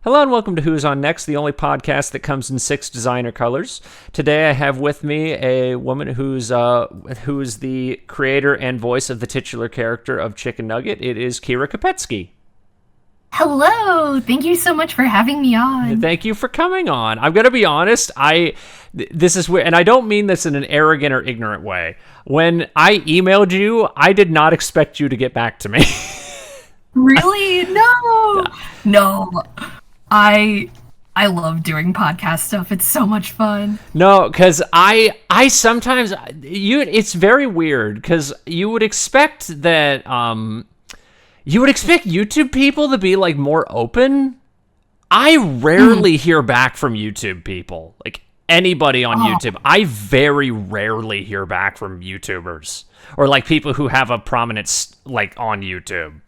Hello and welcome to Who's On Next, the only podcast that comes in 6 designer colors. Today I have with me a woman who's the creator and voice of the titular character of Chikn Nugget. It is Kyra Kupetsky. Hello! Thank you so much for having me on. Thank you for coming on. I'm going to be honest, this is weird, and I don't mean this in an arrogant or ignorant way. When I emailed you, I did not expect you to get back to me. Really? No! No. I love doing podcast stuff. It's so much fun. No, because I sometimes it's very weird because you would expect that YouTube people to be like more open. I rarely hear back from YouTube people, like anybody on YouTube. I very rarely hear back from YouTubers or like people who have a prominence like on YouTube.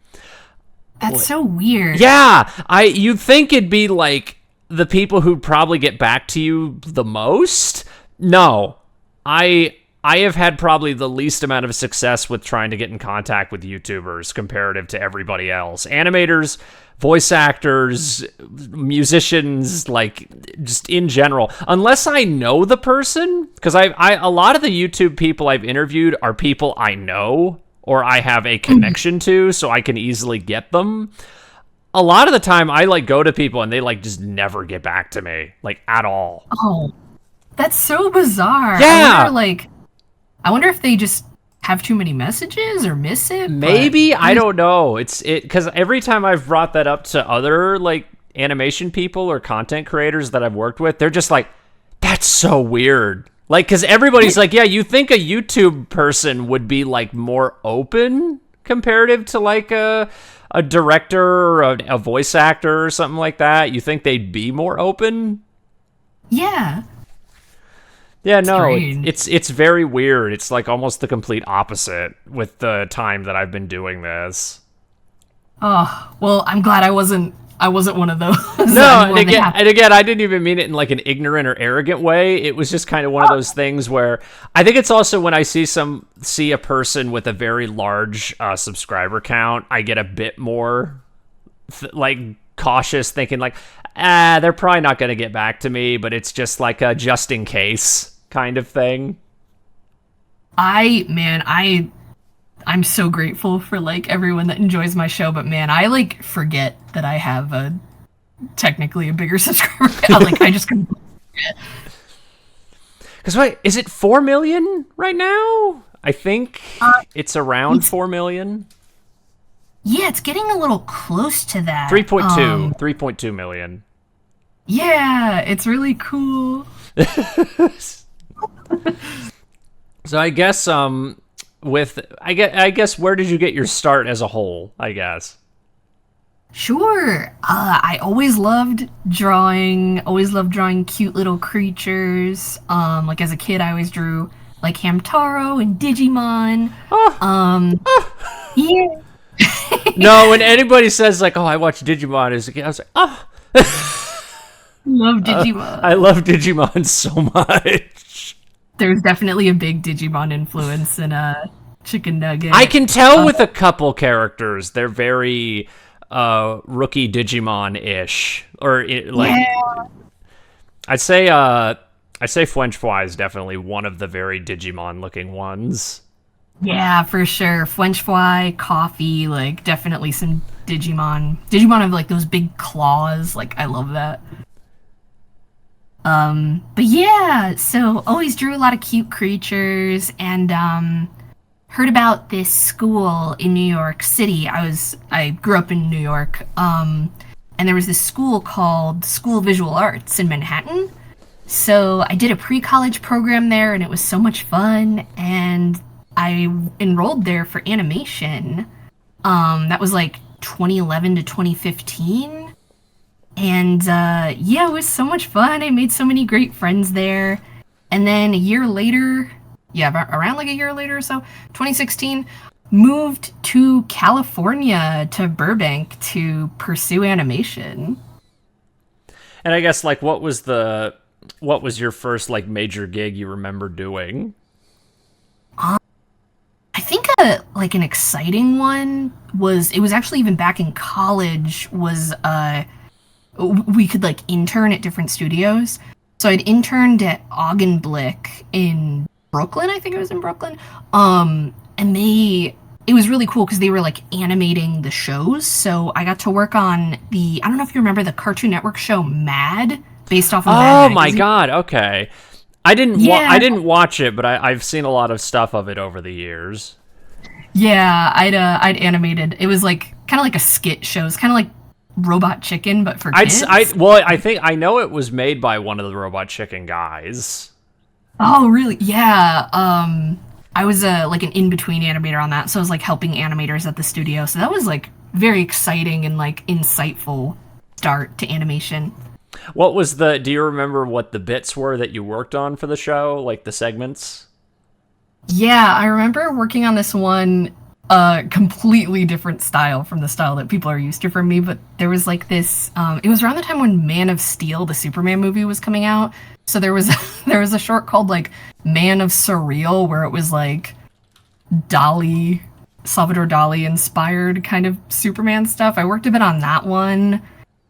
That's so weird. Yeah, you'd think it'd be like the people who probably get back to you the most. No, I have had probably the least amount of success with trying to get in contact with YouTubers comparative to everybody else. Animators, voice actors, musicians, like just in general. Unless I know the person, because a lot of the YouTube people I've interviewed are people I know or I have a connection to, so I can easily get them. A lot of the time, I like go to people and they like just never get back to me, like at all. Oh, that's so bizarre. Yeah. I wonder if they just have too many messages or miss it. Maybe, I don't know. It's because every time I've brought that up to other like animation people or content creators that I've worked with, they're just like, "That's so weird." Like, because everybody's like, yeah, you think a YouTube person would be, like, more open comparative to, like, a director or a voice actor or something like that? You think they'd be more open? Yeah. Yeah, no, it's very weird. It's, like, almost the complete opposite with the time that I've been doing this. Oh, well, I'm glad I wasn't one of those. No, and again, I didn't even mean it in like an ignorant or arrogant way. It was just kind of one of those things where I think it's also when I see a person with a very large subscriber count, I get a bit more like cautious, thinking like, they're probably not going to get back to me, but it's just like a just in case kind of thing. I'm so grateful for like everyone that enjoys my show, but man, I like forget that I have technically a bigger subscriber count. Like I just completely forget. Because wait, is it 4 million right now? I think it's around 4 million. Yeah, it's getting a little close to that. 3.2 million. Yeah, it's really cool. So I guess I guess where did you get your start as a whole, I guess? Sure. I always loved drawing cute little creatures. Like as a kid I always drew like Hamtaro and Digimon. Yeah. No, when anybody says like, "Oh, I watched Digimon as a kid," I was like, "Oh." Love Digimon. I love Digimon so much. There's definitely a big Digimon influence in Chikn Nugget. I can tell with a couple characters, they're very rookie Digimon-ish, or yeah. I'd say French Fly is definitely one of the very Digimon-looking ones. Yeah, for sure. French Fly, Coffee, like definitely some Digimon. Digimon have like those big claws. Like I love that. But yeah, so always drew a lot of cute creatures and heard about this school in New York City. I grew up in New York. And there was this school called School of Visual Arts in Manhattan. So I did a pre-college program there and it was so much fun and I enrolled there for animation. That was like 2011 to 2015. And yeah, it was so much fun. I made so many great friends there. And then a year later, around like a year later or so, 2016, moved to California, to Burbank, to pursue animation. And I guess like what was your first like major gig you remember doing? I think like an exciting one was, it was actually even back in college, was we could like intern at different studios. So I'd interned at Augenblick in Brooklyn. I think it was in Brooklyn. And it was really cool because they were like animating the shows. So I got to work on I don't know if you remember the Cartoon Network show Mad, based off of Mad Oh my Magazine. God! Okay, I didn't. Yeah. I didn't watch it, but I've seen a lot of stuff of it over the years. Yeah, I'd animated. It was like kind of like a skit show. It's kind of like Robot Chicken, but for kids. I think I know it was made by one of the Robot Chicken guys. Oh, really? Yeah. I was like an in-between animator on that, so I was like helping animators at the studio. So that was like very exciting and like insightful start to animation. Do you remember what the bits were that you worked on for the show, like the segments? Yeah, I remember working on this one completely different style from the style that people are used to from me, but there was like this it was around the time when Man of Steel, the Superman movie, was coming out. So there was there was a short called like Man of Surreal where it was like Salvador Dali inspired kind of Superman stuff. I worked a bit on that one.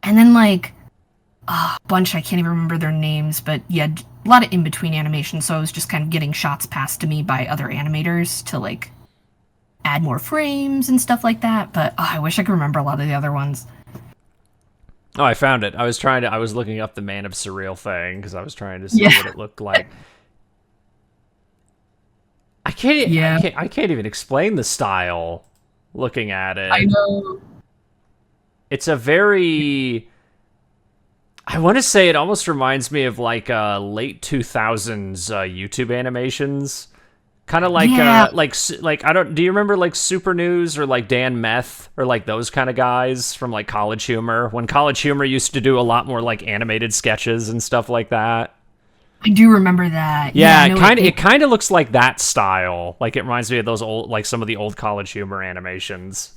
And then like a bunch, I can't even remember their names, but yeah, a lot of in-between animation, so I was just kind of getting shots passed to me by other animators to like add more frames and stuff like that, but I wish I could remember a lot of the other ones. Oh, I found it. I was looking up the Man of Surreal thing because I was trying to see what it looked like. I can't even explain the style looking at it. I know. It's a very, I want to say it almost reminds me of like late 2000s YouTube animations. Kind of like do you remember like Super News or like Dan Meth or like those kind of guys from like College Humor, when College Humor used to do a lot more like animated sketches and stuff like that? I do remember that. Yeah, it kind of looks like that style. Like it reminds me of those old, like some of the old College Humor animations.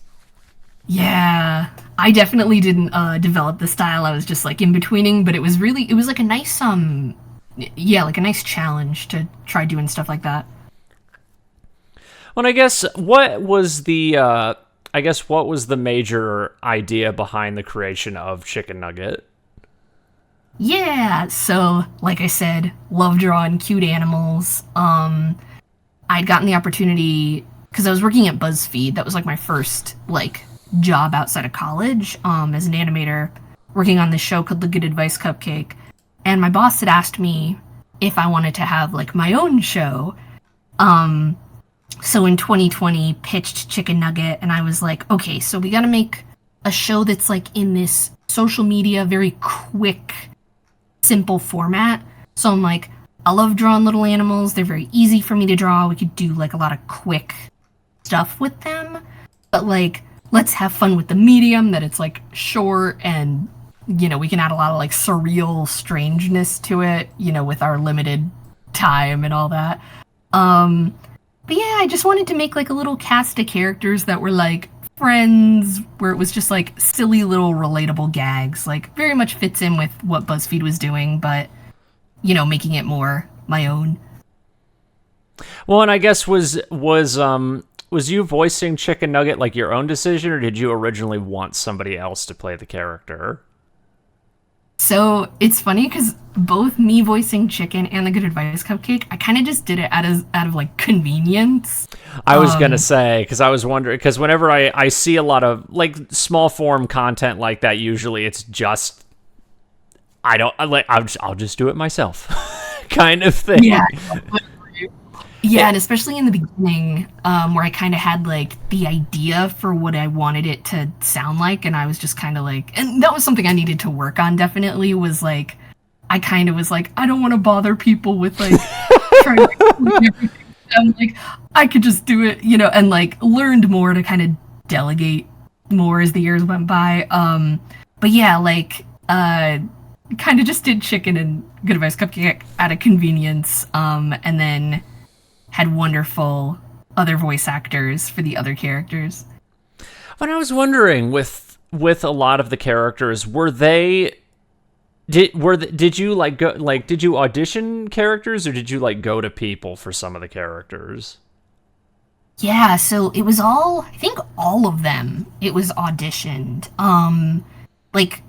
Yeah, I definitely didn't develop the style. I was just like in betweening, but it was like a nice like a nice challenge to try doing stuff like that. Well, I guess what was the major idea behind the creation of Chikn Nugget? Yeah, so like I said, love drawing cute animals. I'd gotten the opportunity because I was working at BuzzFeed. That was like my first like job outside of college, as an animator, working on this show called The Good Advice Cupcake. And my boss had asked me if I wanted to have like my own show. So in 2020, pitched Chikn Nugget, and I was like, okay, so we gotta make a show that's like in this social media, very quick, simple format. So I'm like, I love drawing little animals. They're very easy for me to draw. We could do like a lot of quick stuff with them, but like, let's have fun with the medium, that it's like short and, you know, we can add a lot of like surreal strangeness to it, you know, with our limited time and all that. But yeah, I just wanted to make like a little cast of characters that were like friends, where it was just like silly little relatable gags. Like very much fits in with what BuzzFeed was doing, but you know, making it more my own. Well, and I guess was you voicing Chikn Nugget like your own decision, or did you originally want somebody else to play the character? So it's funny because both me voicing Chicken and The Good Advice Cupcake, I kind of just did it out of like convenience. I was gonna say, because I was wondering, because whenever I see a lot of like small form content like that, usually it's just I'll just do it myself, kind of thing. Yeah. Yeah, and especially in the beginning, where I kind of had like the idea for what I wanted it to sound like, and I was just kind of like, and that was something I needed to work on. Definitely was like, I kind of was like, I don't want to bother people with like trying to explain everything. I'm like, I could just do it, you know, and like learned more to kind of delegate more as the years went by. But yeah, like kind of just did Chicken and Good Advice Cupcake out of convenience, and then had wonderful other voice actors for the other characters. But I was wondering, with a lot of the characters, did you like go, like did you audition characters, or did you like go to people for some of the characters? Yeah, so it was I think all of them, it was auditioned. Like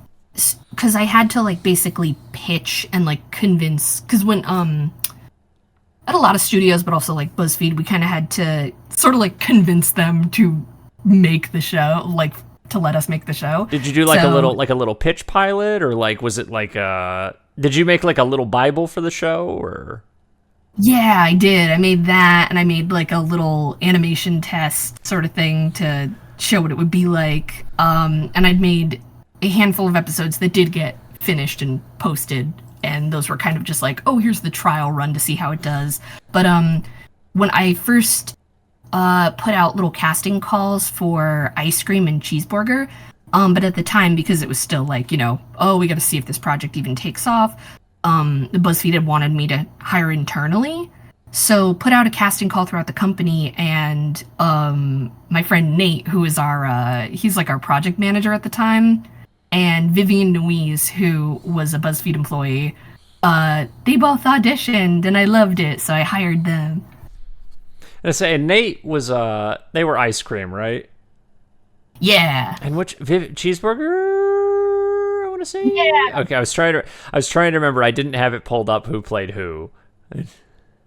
because I had to like basically pitch and like convince. Because when at a lot of studios, but also like BuzzFeed, we kind of had to sort of like convince them to make the show, like to let us make the show. Did you do like a little pitch pilot, or like was it like did you make like a little Bible for the show, or? Yeah, I did. I made that, and I made like a little animation test sort of thing to show what it would be like. And I'd made a handful of episodes that did get finished and posted, and those were kind of just like, oh, here's the trial run to see how it does. But when I first put out little casting calls for Ice Cream and Cheeseburger, but at the time, because it was still like, oh, we got to see if this project even takes off, the BuzzFeed had wanted me to hire internally. So put out a casting call throughout the company, and my friend Nate, who is he's like our project manager at the time, and Vivian Nuiz, who was a BuzzFeed employee, they both auditioned, and I loved it, so I hired them. And Nate was they were Ice Cream, right? Yeah. And which Cheeseburger? I want to say. Yeah. Okay, I was trying to remember. I didn't have it pulled up who played who.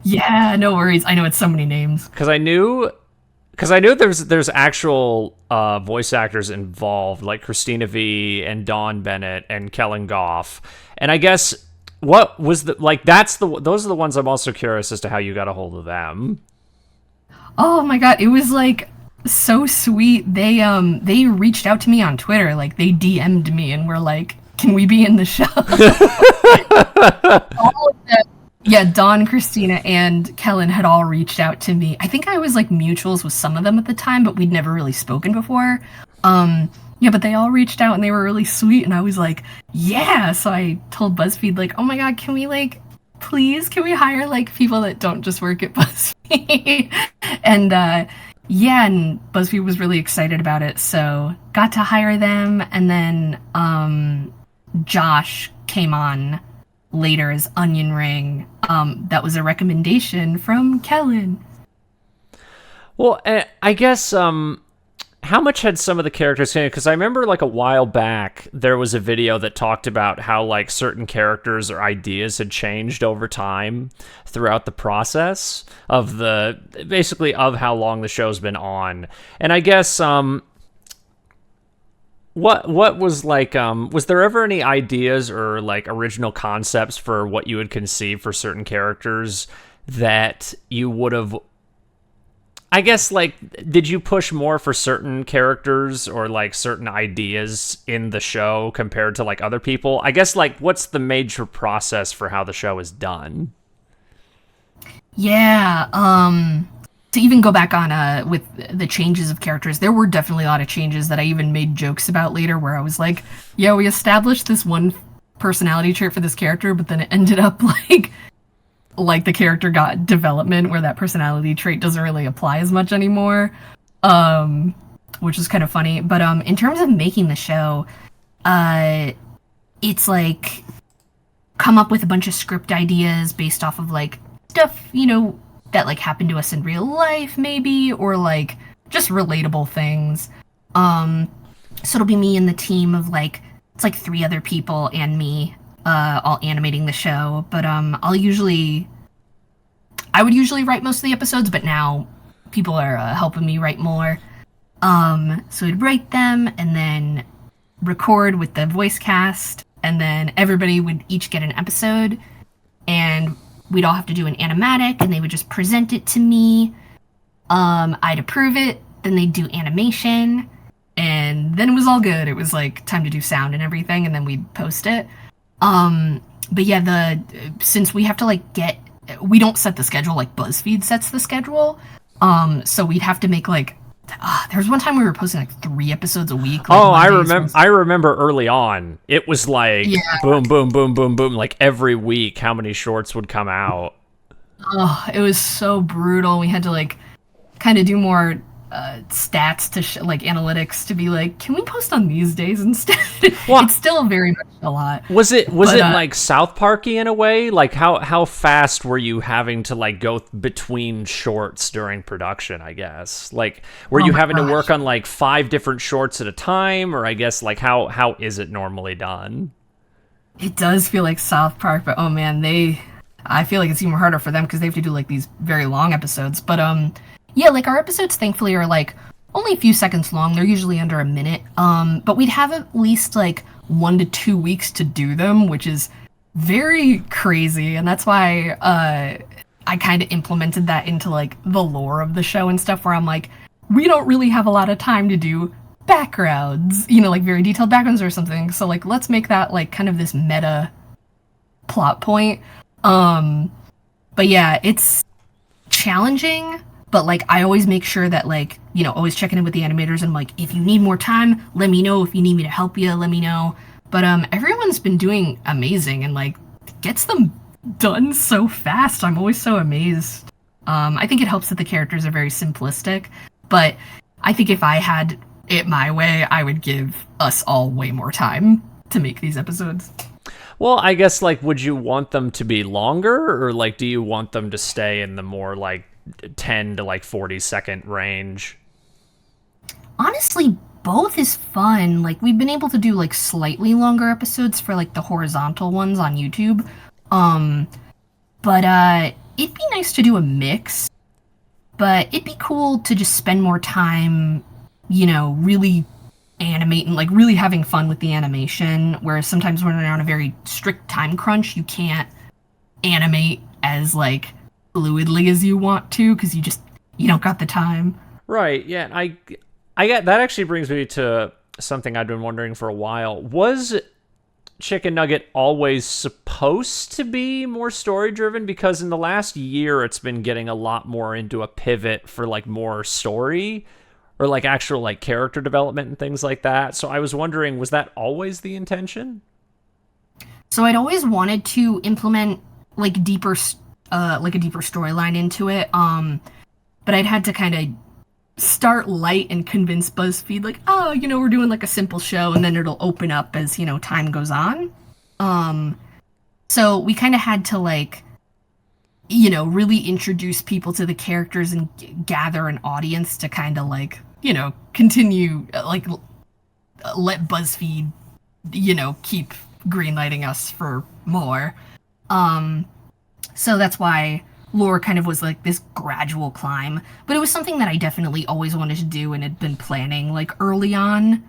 Yeah, no worries. I know it's so many names. Because I knew there's actual voice actors involved, like Christina V and Dawn Bennett and Kellen Goff. And I guess what was those are the ones I'm also curious as to how you got a hold of them. Oh my god, it was like so sweet. They reached out to me on Twitter, like they DM'd me and were like, "Can we be in the show?" All of them. Yeah, Dawn, Christina, and Kellen had all reached out to me. I think I was like mutuals with some of them at the time, but we'd never really spoken before. Yeah, but they all reached out and they were really sweet, and I was like, yeah. So I told BuzzFeed, like, oh my god, can we hire like people that don't just work at BuzzFeed? And yeah, and BuzzFeed was really excited about it, so got to hire them, and then Josh came on later as Onion Ring. That was a recommendation from Kellen. Well, I guess how much had some of the characters changed? Because I remember like a while back there was a video that talked about how like certain characters or ideas had changed over time throughout the process of basically of how long the show's been on. And I guess what was like was there ever any ideas or like original concepts for what you would conceive for certain characters that you would have, I guess, like, did you push more for certain characters or like certain ideas in the show compared to like other people? I guess, like, what's the major process for how the show is done? Yeah, to even go back on with the changes of characters, there were definitely a lot of changes that I even made jokes about later, where I was like, yeah, we established this one personality trait for this character, but then it ended up like the character got development where that personality trait doesn't really apply as much anymore, which is kind of funny. But in terms of making the show, it's like come up with a bunch of script ideas based off of like stuff, that like happened to us in real life maybe, or like just relatable things. So it'll be me and the team of like, it's like 3 other people and me, all animating the show. But I would usually write most of the episodes, but now people are helping me write more. So I'd write them and then record with the voice cast, and then everybody would each get an episode, and we'd all have to do an animatic, and they would just present it to me. I'd approve it, then they'd do animation, and then it was all good. It was like time to do sound and everything, and then we'd post it. But yeah, since we have to we don't set the schedule, like BuzzFeed sets the schedule. So we'd have to make there was one time we were posting like 3 episodes a week. I remember early on it was like, yeah, boom, boom, boom, boom, boom, like every week how many shorts would come out. Oh, it was so brutal. We had to like kind of do more stats to like analytics to be like, can we post on these days instead? Well, It's still very much a lot. was it But like South Parky in a way? Like how fast were you having to like go between shorts during production, I guess? Like were oh you my having to gosh, work on like 5 different shorts at a time, or I guess like how is it normally done? it does feel like South Park, but oh man, I feel like it's even harder for them because they have to do like these very long episodes. But yeah, like our episodes thankfully are like only a few seconds long. They're usually under a minute. But we'd have at least like 1 to 2 weeks to do them, which is very crazy, and that's why I kind of implemented that into like the lore of the show and stuff, where I'm like, we don't really have a lot of time to do backgrounds, like very detailed backgrounds or something. So like, let's make that like kind of this meta plot point. Um, but yeah, it's challenging, but like I always make sure that like, always checking in with the animators and like, if you need more time, let me know. If you need me to help you, let me know. But everyone's been doing amazing and like gets them done so fast. I'm always so amazed. I think it helps that the characters are very simplistic, but I think if I had it my way, I would give us all way more time to make these episodes. Well, I guess like would you want them to be longer, or like do you want them to stay in the more like 10 to like 40-second range? Honestly, both is fun. Like we've been able to do like slightly longer episodes for like the horizontal ones on YouTube. Um, but it'd be nice to do a mix. But it'd be cool to just spend more time, really animating, like really having fun with the animation. Whereas sometimes when you're on a very strict time crunch, you can't animate as like fluidly as you want to because you don't got the time. Right. Yeah. I get that. Actually brings me to something I've been wondering for a while. Was Chikn Nugget always supposed to be more story driven? Because in the last year, it's been getting a lot more into a pivot for like more story or like actual like character development and things like that. So I was wondering, was that always the intention? So I'd always wanted to implement like like a deeper storyline into it. But I'd had to kind of start light and convince BuzzFeed like, oh, we're doing like a simple show, and then it'll open up as time goes on. So we kind of had to like, really introduce people to the characters and gather an audience to kind of like, continue like let BuzzFeed, keep greenlighting us for more. So that's why lore kind of was like this gradual climb, but it was something that I definitely always wanted to do and had been planning like early on.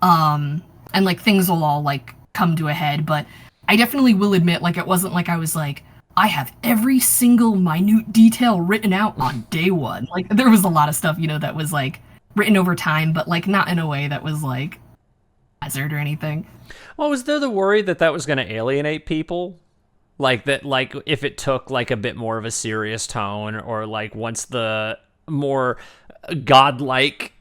And like things will all like come to a head, but I definitely will admit like it wasn't like I was like, I have every single minute detail written out on day one. Like there was a lot of stuff, that was like written over time, but like not in a way that was like hazard or anything. Well, was there the worry that that was going to alienate people? Like that, like if it took like a bit more of a serious tone, or like once the more godlike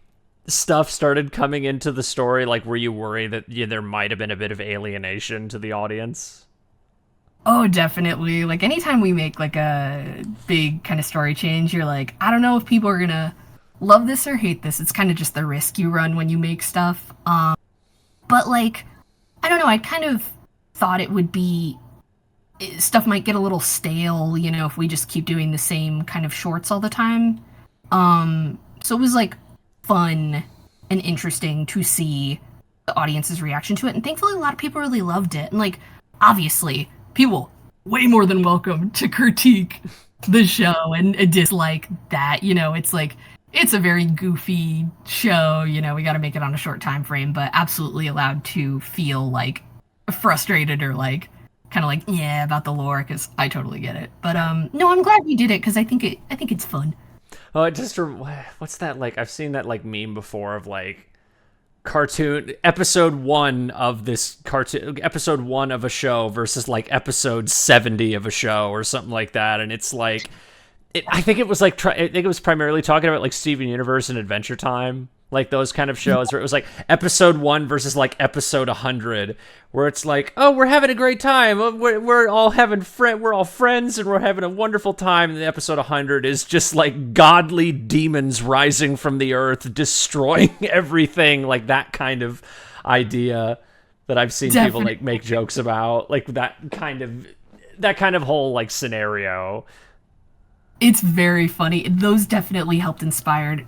stuff started coming into the story, like were you worried that there might have been a bit of alienation to the audience? Oh, definitely. Like anytime we make like a big kind of story change, you're like, I don't know if people are gonna love this or hate this. It's kind of just the risk you run when you make stuff. But like, I don't know. I kind of thought it would be stuff might get a little stale, if we just keep doing the same kind of shorts all the time. So it was like fun and interesting to see the audience's reaction to it, and thankfully a lot of people really loved it. And like, obviously, people way more than welcome to critique the show and dislike that. It's like it's a very goofy show. We got to make it on a short time frame, but absolutely allowed to feel like frustrated or like kind of like yeah about the lore, because I totally get it. But no, I'm glad we did it because I think it's fun. Oh, it just what's that like? I've seen that like meme before of like cartoon episode 1 of this cartoon episode 1 of a show versus like episode 70 of a show or something like that, and it's like I think it was like I think it was primarily talking about like Steven Universe and Adventure Time. Like those kind of shows where it was like episode 1 versus like episode 100, where it's like, oh, we're having a great time. We're all we're all friends and we're having a wonderful time. And the episode 100 is just like godly demons rising from the earth, destroying everything. Like that kind of idea that I've seen people like make jokes about, like that kind of whole like scenario. It's very funny. Those definitely helped inspire it,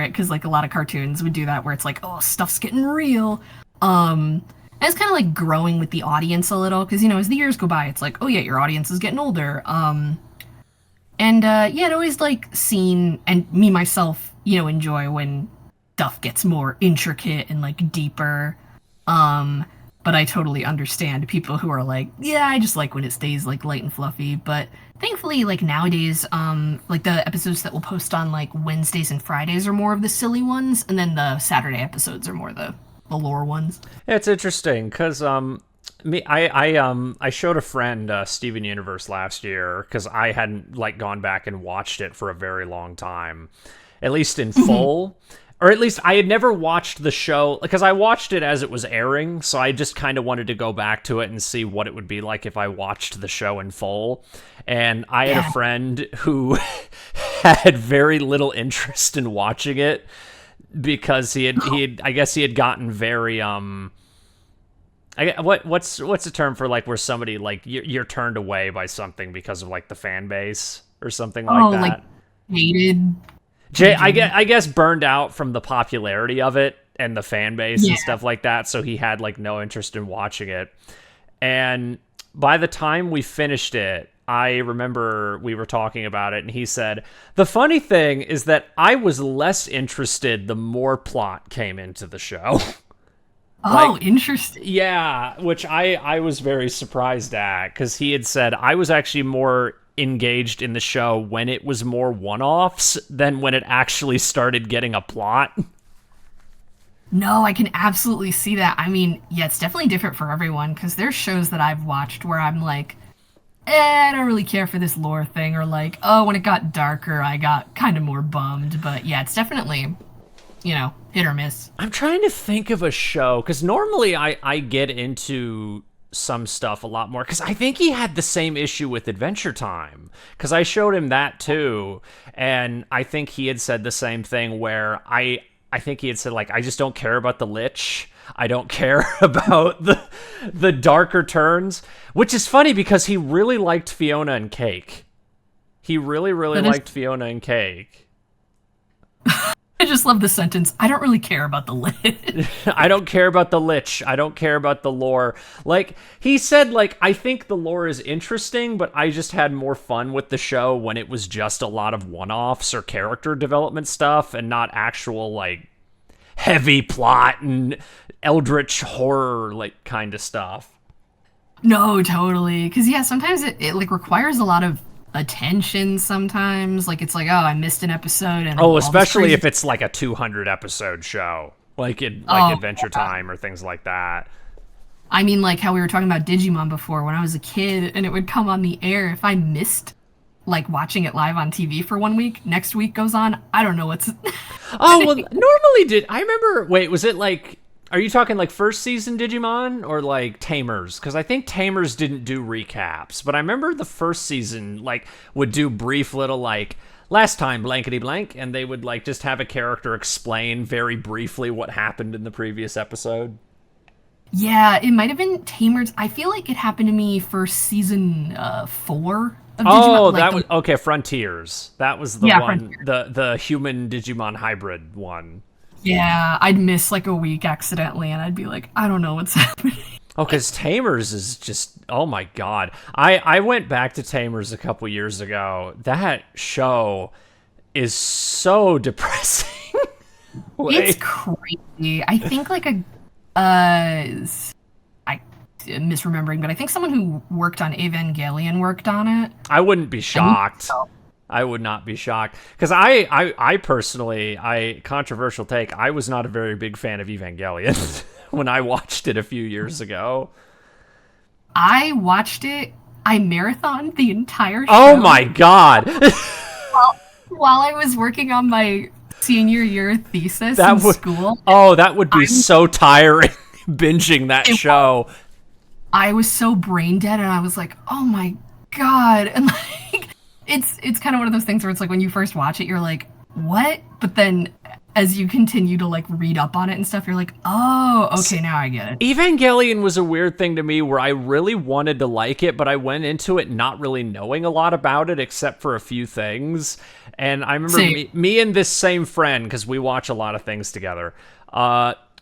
because like a lot of cartoons would do that where it's like, oh, stuff's getting real. And it's kind of like growing with the audience a little, because, you know, as the years go by, it's like, oh yeah, your audience is getting older. It always like seen, and me myself, you know, enjoy when stuff gets more intricate and like deeper. But I totally understand people who are like, yeah, I just like when it stays like light and fluffy. But thankfully, like nowadays, like the episodes that we'll post on like Wednesdays and Fridays are more of the silly ones, and then the Saturday episodes are more the lore ones. Yeah, it's interesting because I showed a friend Steven Universe last year because I hadn't like gone back and watched it for a very long time, at least in full. Or at least I had never watched the show, because I watched it as it was airing, so I just kind of wanted to go back to it and see what it would be like if I watched the show in full. And I had a friend who had very little interest in watching it because he had gotten very what's the term for like where somebody like you're turned away by something because of like the fan base or something like that. Like hated. I guess burned out from the popularity of it and the fan base and stuff like that, so he had like no interest in watching it. And by the time we finished it, I remember we were talking about it, and he said, the funny thing is that I was less interested the more plot came into the show. Oh, like, interesting. Yeah, which I was very surprised at, because he had said I was actually more engaged in the show when it was more one-offs than when it actually started getting a plot. No, I can absolutely see that. I mean, yeah, it's definitely different for everyone, because there's shows that I've watched where I'm like, I don't really care for this lore thing, or like, oh, when it got darker, I got kind of more bummed. But yeah, it's definitely, you know, hit or miss. I'm trying to think of a show, because normally I get into some stuff a lot more, because I think he had the same issue with Adventure Time, because I showed him that too, and I think he had said the same thing where I think he had said like, I just don't care about the Lich, I don't care about the darker turns, which is funny because he really liked Fiona and Cake. He really liked Fiona and Cake. I just love the sentence, I don't really care about the Lich. I don't care about the Lich. I don't care about the lore. Like, he said, like, I think the lore is interesting, but I just had more fun with the show when it was just a lot of one-offs or character development stuff and not actual, like, heavy plot and eldritch horror, like, kind of stuff. No, totally. Because, yeah, sometimes it like, requires a lot of attention sometimes. Like, it's like, oh, I missed an episode. And especially if it's like a 200 episode show, like Adventure Time or things like that. I mean, like how we were talking about Digimon before, when I was a kid and it would come on the air, if I missed like watching it live on TV for 1 week, next week goes on, I don't know what's normally I remember, wait, was it like, are you talking like first season Digimon or like Tamers? Because I think Tamers didn't do recaps, but I remember the first season like would do brief little like, last time blankety blank, and they would like just have a character explain very briefly what happened in the previous episode. Yeah, it might have been Tamers. I feel like it happened to me for season 4 of Digimon. Oh, that was okay. Frontiers. That was the one, the human Digimon hybrid one. Yeah, I'd miss like a week accidentally, and I'd be like, I don't know what's happening. Oh, because Tamers is just, oh my god. I went back to Tamers a couple years ago. That show is so depressing. It's crazy. I think like I'm misremembering, but I think someone who worked on Evangelion worked on it. I wouldn't be shocked. I would not be shocked. Because I personally, controversial take, I was not a very big fan of Evangelion when I watched it a few years ago. I watched it, I marathoned the entire show. Oh my god! while I was working on my senior year thesis That in would, school. oh, that would be so tiring, binging that show. I was so brain dead, and I was like, "Oh my god!" And like, it's kind of one of those things where it's like when you first watch it, you're like, "What?" But then as you continue to like read up on it and stuff, you're like, "Oh, okay, now I get it." Evangelion was a weird thing to me where I really wanted to like it, but I went into it not really knowing a lot about it except for a few things. And I remember me and this same friend, because we watch a lot of things together,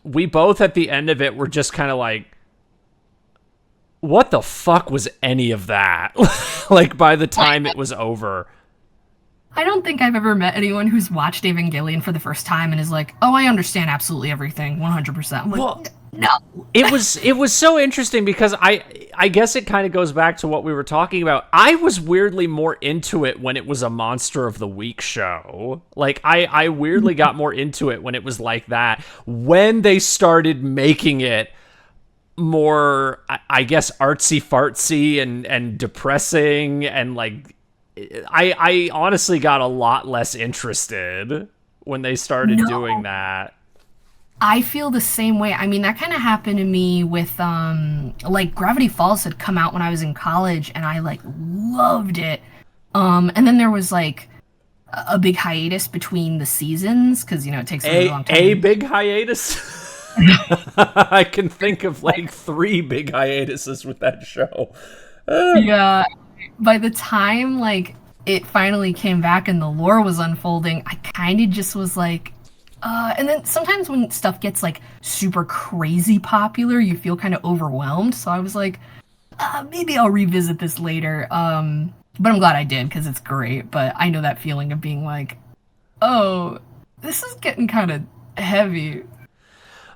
we both at the end of it were just kind of like, what the fuck was any of that? Like, by the time it was over. I don't think I've ever met anyone who's watched Evangelion for the first time and is like, "Oh, I understand absolutely everything, 100%." I'm like, Well, no. It was so interesting because I guess it kind of goes back to what we were talking about. I was weirdly more into it when it was a Monster of the Week show. Like, I weirdly got more into it when it was like that. When they started making it more, I guess, artsy-fartsy and depressing, and like, I honestly got a lot less interested when they started doing that. I feel the same way. I mean, that kind of happened to me with like Gravity Falls had come out when I was in college, and I like loved it. And then there was like a big hiatus between the seasons because it takes a really long time. A big hiatus. I can think of like 3 big hiatuses with that show. Yeah. By the time like it finally came back and the lore was unfolding, I kind of just was like, and then sometimes when stuff gets like super crazy popular, you feel kind of overwhelmed. So I was like, maybe I'll revisit this later. But I'm glad I did because it's great. But I know that feeling of being like, oh, this is getting kind of heavy.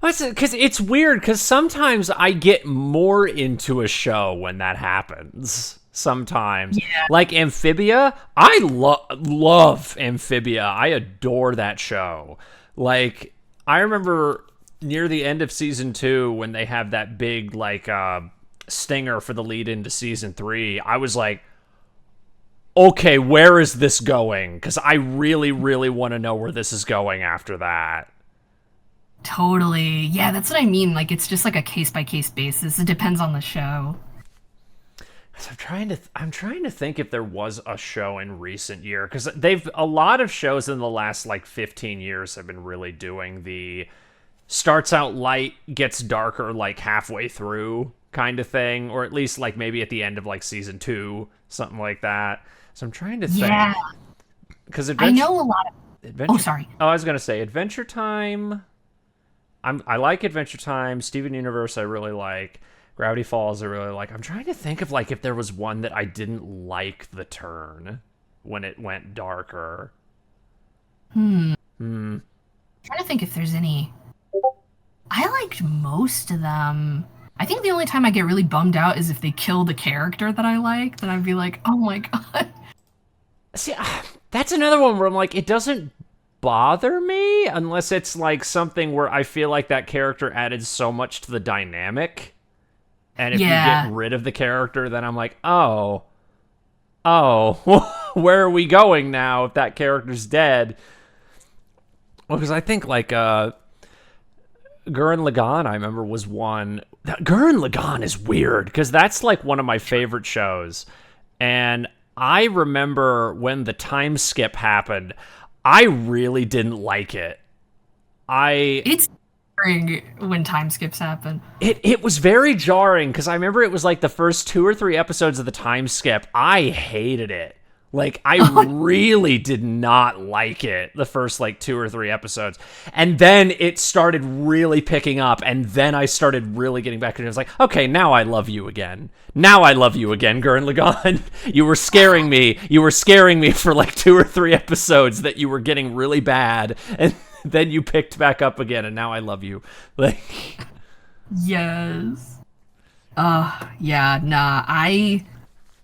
Because it's weird, because sometimes I get more into a show when that happens. Sometimes. Yeah. Like Amphibia, I love Amphibia. I adore that show. Like, I remember near the end of season 2 when they have that big, like, stinger for the lead into season 3, I was like, okay, where is this going? Because I really, really want to know where this is going after that. Totally. Yeah, that's what I mean. Like, it's just like a case-by-case basis. It depends on the show. So I'm trying to think if there was a show in recent year, because a lot of shows in the last like 15 years have been really doing the starts out light, gets darker like halfway through kind of thing, or at least like maybe at the end of like season 2, something like that. So I'm trying to think. Yeah. Because I know a lot of... Adventure... Oh, sorry. Oh, I was going to say Adventure Time. I like Adventure Time. Steven Universe I really like. Gravity Falls I really like. I'm trying to think of like if there was one that I didn't like the turn when it went darker. I'm trying to think if there's any. I liked most of them. I think the only time I get really bummed out is if they kill the character that I like. Then I'd be like, oh my god. See, that's another one where I'm like, it doesn't bother me unless it's like something where I feel like that character added so much to the dynamic. And if you get rid of the character, then I'm like, oh, where are we going now if that character's dead? Well, because I think, like, Gurren Lagann, I remember, was one. Gurren Lagann is weird, because that's, like, one of my favorite shows. And I remember when the time skip happened, I really didn't like it. It's when time skips happen. It was very jarring because I remember it was like the first 2 or 3 episodes of the time skip. I hated it. Like, I really did not like it the first like 2 or 3 episodes. And then it started really picking up, and then I started really getting back to it. I was like, okay, now I love you again. Now I love you again, Gurren Lagann. You were scaring me. You were scaring me for like 2 or 3 episodes that you were getting really bad, and then you picked back up again, and now I love you. Like, yes. Yeah, nah,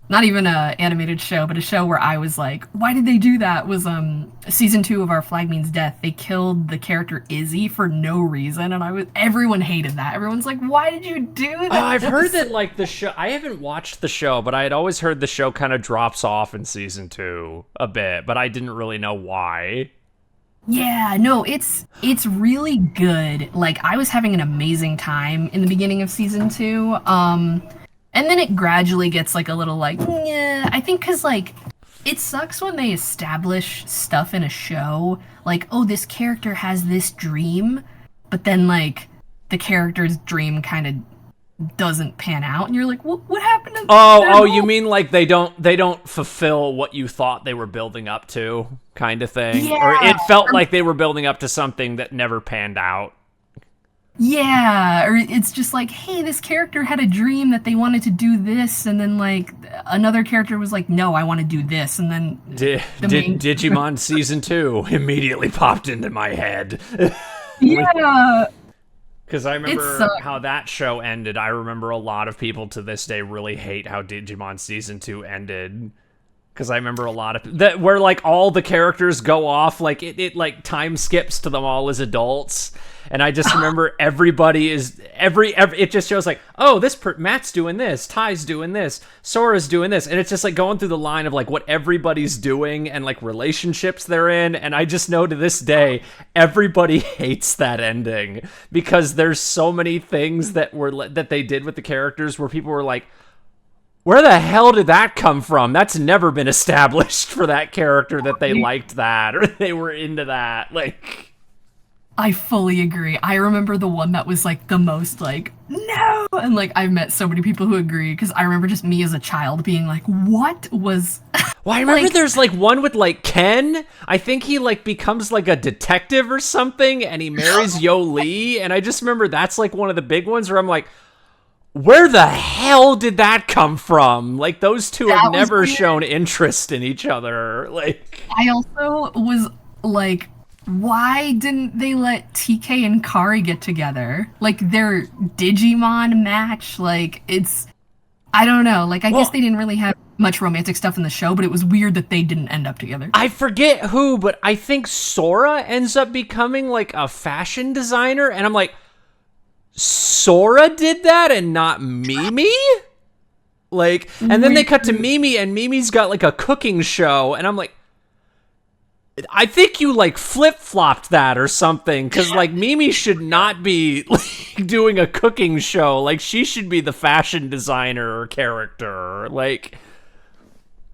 not even a animated show, but a show where I was like, why did they do that? Was season 2 of Our Flag Means Death. They killed the character Izzy for no reason, and everyone hated that. Everyone's like, why did you do that? Oh, I've heard that like the show, I haven't watched the show, but I had always heard the show kind of drops off in season 2 a bit, but I didn't really know why. Yeah, no, it's really good. Like I was having an amazing time in the beginning of season 2. And then it gradually gets like a little like, yeah, I think cuz like it sucks when they establish stuff in a show like, oh, this character has this dream, but then like the character's dream kind of doesn't pan out and you're like, what happened to their Oh, you goal? mean like they don't fulfill what you thought they were building up to, kind of thing, or Yeah. it felt like they were building up to something that never panned out. Yeah, or it's just like, hey, this character had a dream that they wanted to do this, and then like another character was like, no, I want to do this, and then the main Digimon season 2 immediately popped into my head. yeah, Because I it remember sucks. how that show ended. I remember a lot of people to this day really hate how Digimon season 2 ended. Because I remember a lot of that where like all the characters go off, like it like time skips to them all as adults, and I just remember everybody is every it just shows like, oh, Matt's doing this, Ty's doing this, Sora's doing this, and it's just like going through the line of like what everybody's doing and like relationships they're in, and I just know to this day everybody hates that ending because there's so many things that they did with the characters where people were like, where the hell did that come from? That's never been established for that character that they liked that or they were into that. Like, I fully agree. I remember the one that was like the most like, no, and like I've met so many people who agree because I remember just me as a child being like, what was well, I remember like, there's like one with like Ken. I think he like becomes like a detective or something and he marries Yo Lee. And I just remember that's like one of the big ones where I'm like, where the hell did that come from? Like, those two have that was never weird. shown interest in each other. Like, I also was like, why didn't they let TK and Kari get together? Like their Digimon match, like it's I don't know. Like I guess well, they didn't really have much romantic stuff in the show, but it was weird that they didn't end up together. I forget who, but I think Sora ends up becoming like a fashion designer, and I'm like, Sora did that and not Mimi? Like, and then they cut to Mimi, and Mimi's got like a cooking show, and I'm like, I think you like flip-flopped that or something, because like Mimi should not be like, doing a cooking show. Like, she should be the fashion designer character. Like,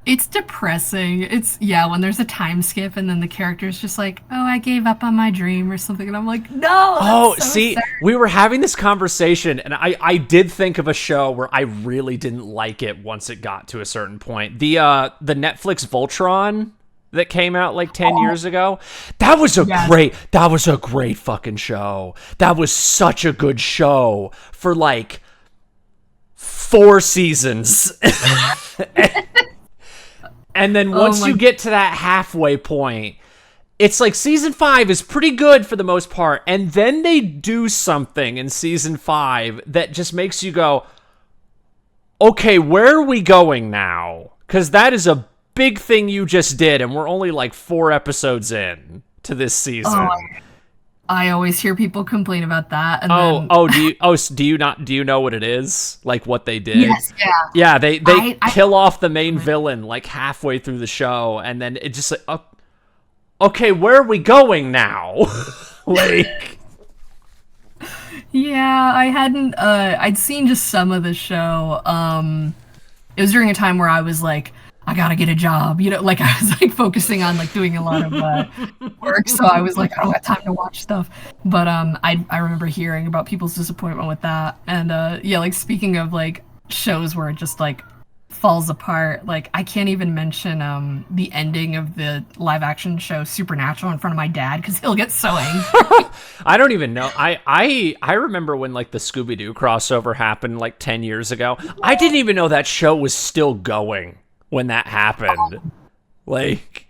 It's depressing. It's yeah, when there's a time skip and then the character's just like, "Oh, I gave up on my dream" or something, and I'm like, "No, oh, that's so see, sad." we were having this conversation, and I did think of a show where I really didn't like it once it got to a certain point. The Netflix Voltron that came out like 10 years ago. Yes. That was a great fucking show. That was such a good show for like 4 seasons. And then once my you get to that halfway point, it's like season 5 is pretty good for the most part, and then they do something in season 5 that just makes you go, okay, where are we going now? Because that is a big thing you just did, and we're only like 4 episodes in to this season. I always hear people complain about that, and then Do you know what it is? Like what they did? yes, yeah. Yeah, they I kill off the main villain like halfway through the show, and then it just like, okay, where are we going now? Like, Yeah, I hadn't I'd seen just some of the show. It was during a time where I was like, I gotta get a job, you know, like I was like focusing on like doing a lot of work, so I was like, I don't have time to watch stuff. But I remember hearing about people's disappointment with that, and yeah, like speaking of like shows where it just like falls apart, like I can't even mention the ending of the live action show Supernatural in front of my dad because he'll get so angry. I don't even know. I remember when like the Scooby-Doo crossover happened like 10 years ago. I didn't even know that show was still going when that happened. Like,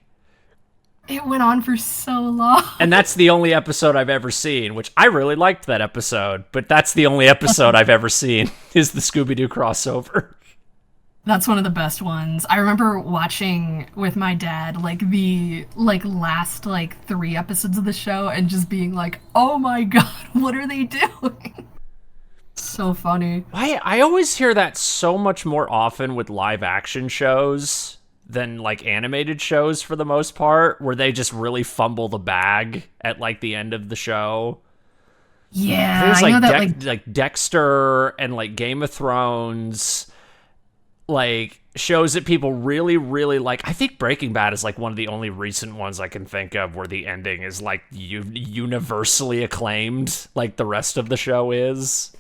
It went on for so long. and that's the only episode I've ever seen, which I really liked that episode, but that's the only episode I've ever seen is the Scooby-Doo crossover. That's one of the best ones. I remember watching with my dad like the like last like 3 episodes of the show and just being like, "Oh my god, what are they doing?" So funny. I always hear that so much more often with live action shows than like animated shows for the most part, where they just really fumble the bag at like the end of the show. Yeah, There's I know like that like Dexter and like Game of Thrones, like shows that people really, really like. I think Breaking Bad is like one of the only recent ones I can think of where the ending is like universally acclaimed, like the rest of the show is.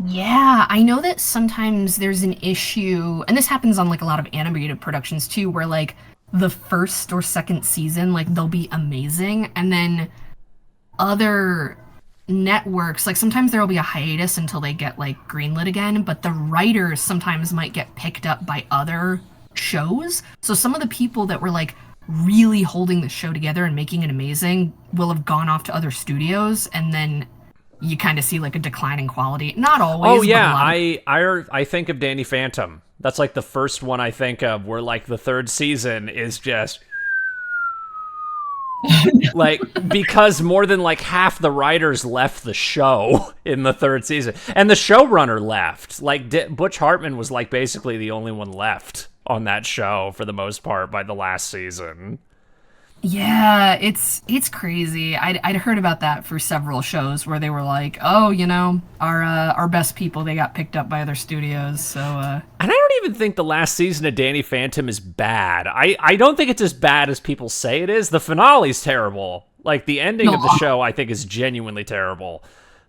Yeah, I know that sometimes there's an issue, and this happens on like a lot of animated productions too, where like the first or second season, like they'll be amazing, and then other networks, like sometimes there will be a hiatus until they get like greenlit again, but the writers sometimes might get picked up by other shows. So some of the people that were like really holding the show together and making it amazing will have gone off to other studios, and then you kind of see like a decline in quality. Not always. Oh yeah, but I think of Danny Phantom. That's like the first one I think of where like the third season is just like, because more than like half the writers left the show in the third season, and the showrunner left. Like Butch Hartman was like basically the only one left on that show for the most part by the last season. Yeah, it's crazy. I'd heard about that for several shows where they were like, oh, our best people, they got picked up by other studios. So And I don't even think the last season of Danny Phantom is bad. I don't think it's as bad as people say it is. The finale's terrible. Like the ending of the show I think is genuinely terrible.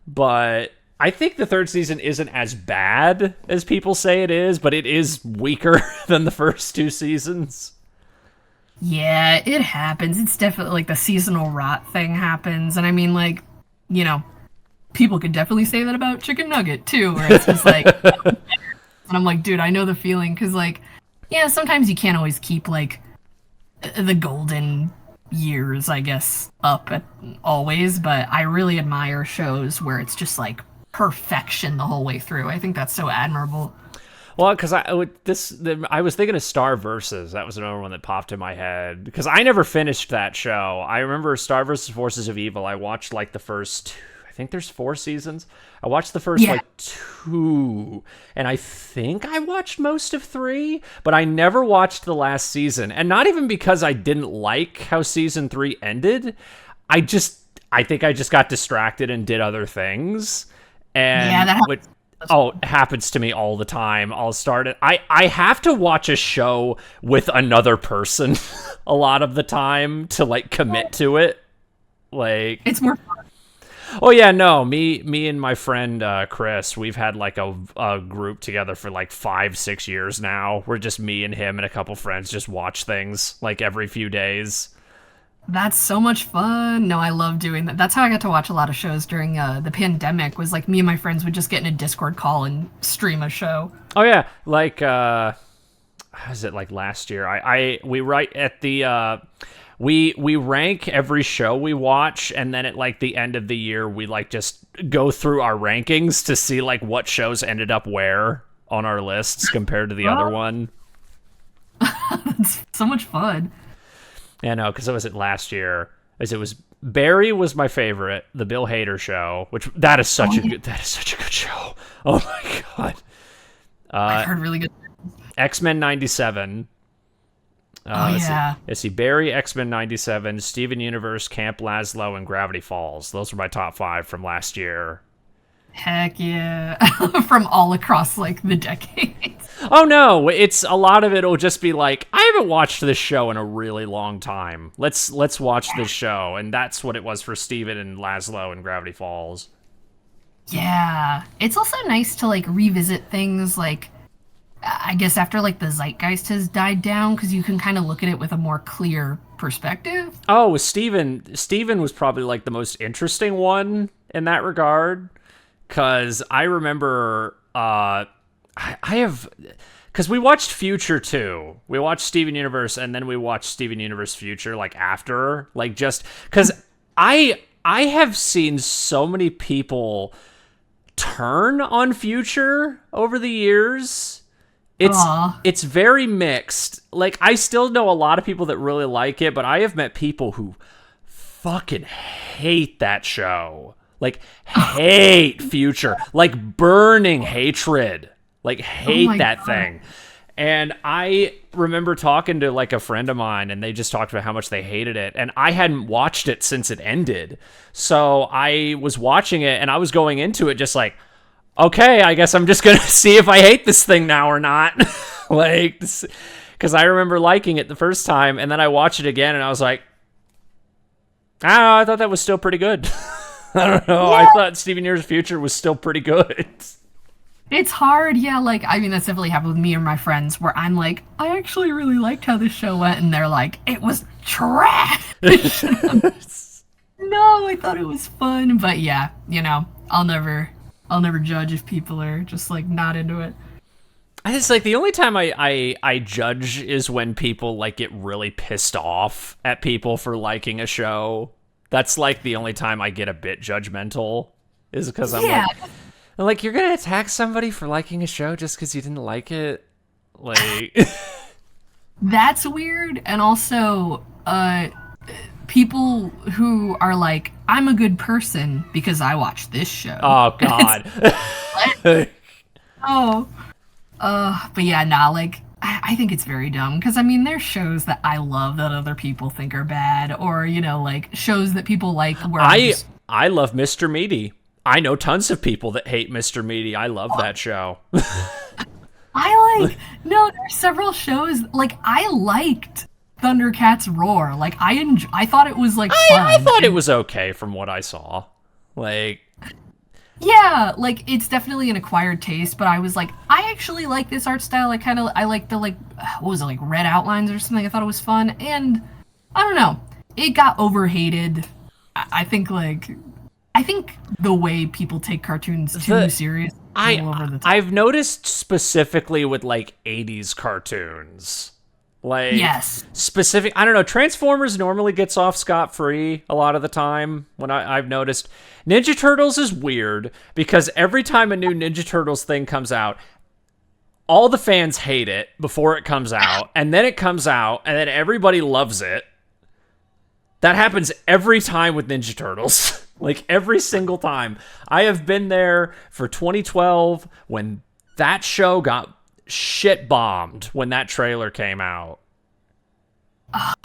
But I think the third season isn't as bad as people say it is, but it is weaker than the first two seasons. yeah, it happens. It's definitely like the seasonal rot thing happens, and I mean, like, people could definitely say that about Chikn Nugget too, where it's just like, and I'm like, dude, I know the feeling, because like, yeah, sometimes you can't always keep like the golden years, I guess, up at always, but I really admire shows where it's just like perfection the whole way through. I think that's so admirable. Well, because I was thinking of Star Versus. That was another one that popped in my head because I never finished that show. I remember Star versus Forces of Evil. I watched like the first, I think there's 4 seasons. I watched the first like 2, and I think I watched most of 3, but I never watched the last season. And not even because I didn't like how season 3 ended. I think I just got distracted and did other things. And yeah, that it happens to me all the time. I'll start it. I have to watch a show with another person a lot of the time to like commit to it. Like it's more fun. Oh yeah, no, me and my friend Chris, we've had like a group together for like 5-6 years now. We're just me and him and a couple friends just watch things like every few days. That's so much fun. No, I love doing that. That's how I got to watch a lot of shows during the pandemic, was like me and my friends would just get in a Discord call and stream a show. Oh yeah, like how was it like last year? We write at the we rank every show we watch, and then at like the end of the year we like just go through our rankings to see like what shows ended up where on our lists compared to the other one. That's so much fun. Yeah, no, because it was last year. As it was, Barry was my favorite, the Bill Hader show, which that is such a good show. Oh my god! I've heard really good. X-Men '97. Let's see, Barry, X-Men '97, Steven Universe, Camp Lazlo, and Gravity Falls. Those were my top 5 from last year. Heck yeah. From all across like the decades. Oh no, it's a lot of it'll just be like, I haven't watched this show in a really long time. Let's watch this show. And that's what it was for Steven and Lazlo and Gravity Falls. Yeah. It's also nice to like revisit things like, I guess after like the zeitgeist has died down, because you can kind of look at it with a more clear perspective. Oh, Steven was probably like the most interesting one in that regard. Because I remember, because we watched Future too. We watched Steven Universe, and then we watched Steven Universe Future, like after, like just because I have seen so many people turn on Future over the years. It's very mixed. Like I still know a lot of people that really like it, but I have met people who fucking hate that show. Like, hate Future. Like, burning hatred. Like, hate that thing. And I remember talking to like a friend of mine, and they just talked about how much they hated it. And I hadn't watched it since it ended. So I was watching it, and I was going into it just like, okay, I guess I'm just going to see if I hate this thing now or not. Like, because I remember liking it the first time, and then I watched it again, and I was like, I don't know, I thought that was still pretty good. I don't know. Yeah. I thought Steven Universe's Future was still pretty good. It's hard, yeah, like, I mean, that's definitely happened with me or my friends, where I'm like, I actually really liked how this show went, and they're like, it was trash! No, I thought it was fun, but yeah, you know, I'll never judge if people are just, like, not into it. It's like the only time I judge is when people, like, get really pissed off at people for liking a show. That's, like, the only time I get a bit judgmental, is because I'm like, you're gonna attack somebody for liking a show just because you didn't like it? Like... That's weird, and also, people who are like, I'm a good person because I watched this show. Oh, God. Oh. But yeah, nah, like, I think it's very dumb, because, I mean, there's shows that I love that other people think are bad, or, you know, like, shows that people like where I love Mr. Meaty. I know tons of people that hate Mr. Meaty. I love that show. No, there's several shows, like, I liked Thundercats Roar. Like, I thought it was, like, fun. I thought it was okay from what I saw. Like... Yeah, like, it's definitely an acquired taste, but I was like, I actually like this art style. I like the, like, what was it, like, red outlines or something. I thought it was fun, and I don't know. It got overhated. I think the way people take cartoons too serious. I've noticed specifically with, like, 80s cartoons. Like, yes. Specific, I don't know, Transformers normally gets off scot-free a lot of the time, when I've noticed. Ninja Turtles is weird, because every time a new Ninja Turtles thing comes out, all the fans hate it before it comes out, and then it comes out, and then everybody loves it. That happens every time with Ninja Turtles. Like, every single time. I have been there for 2012, when that show got shit bombed when that trailer came out.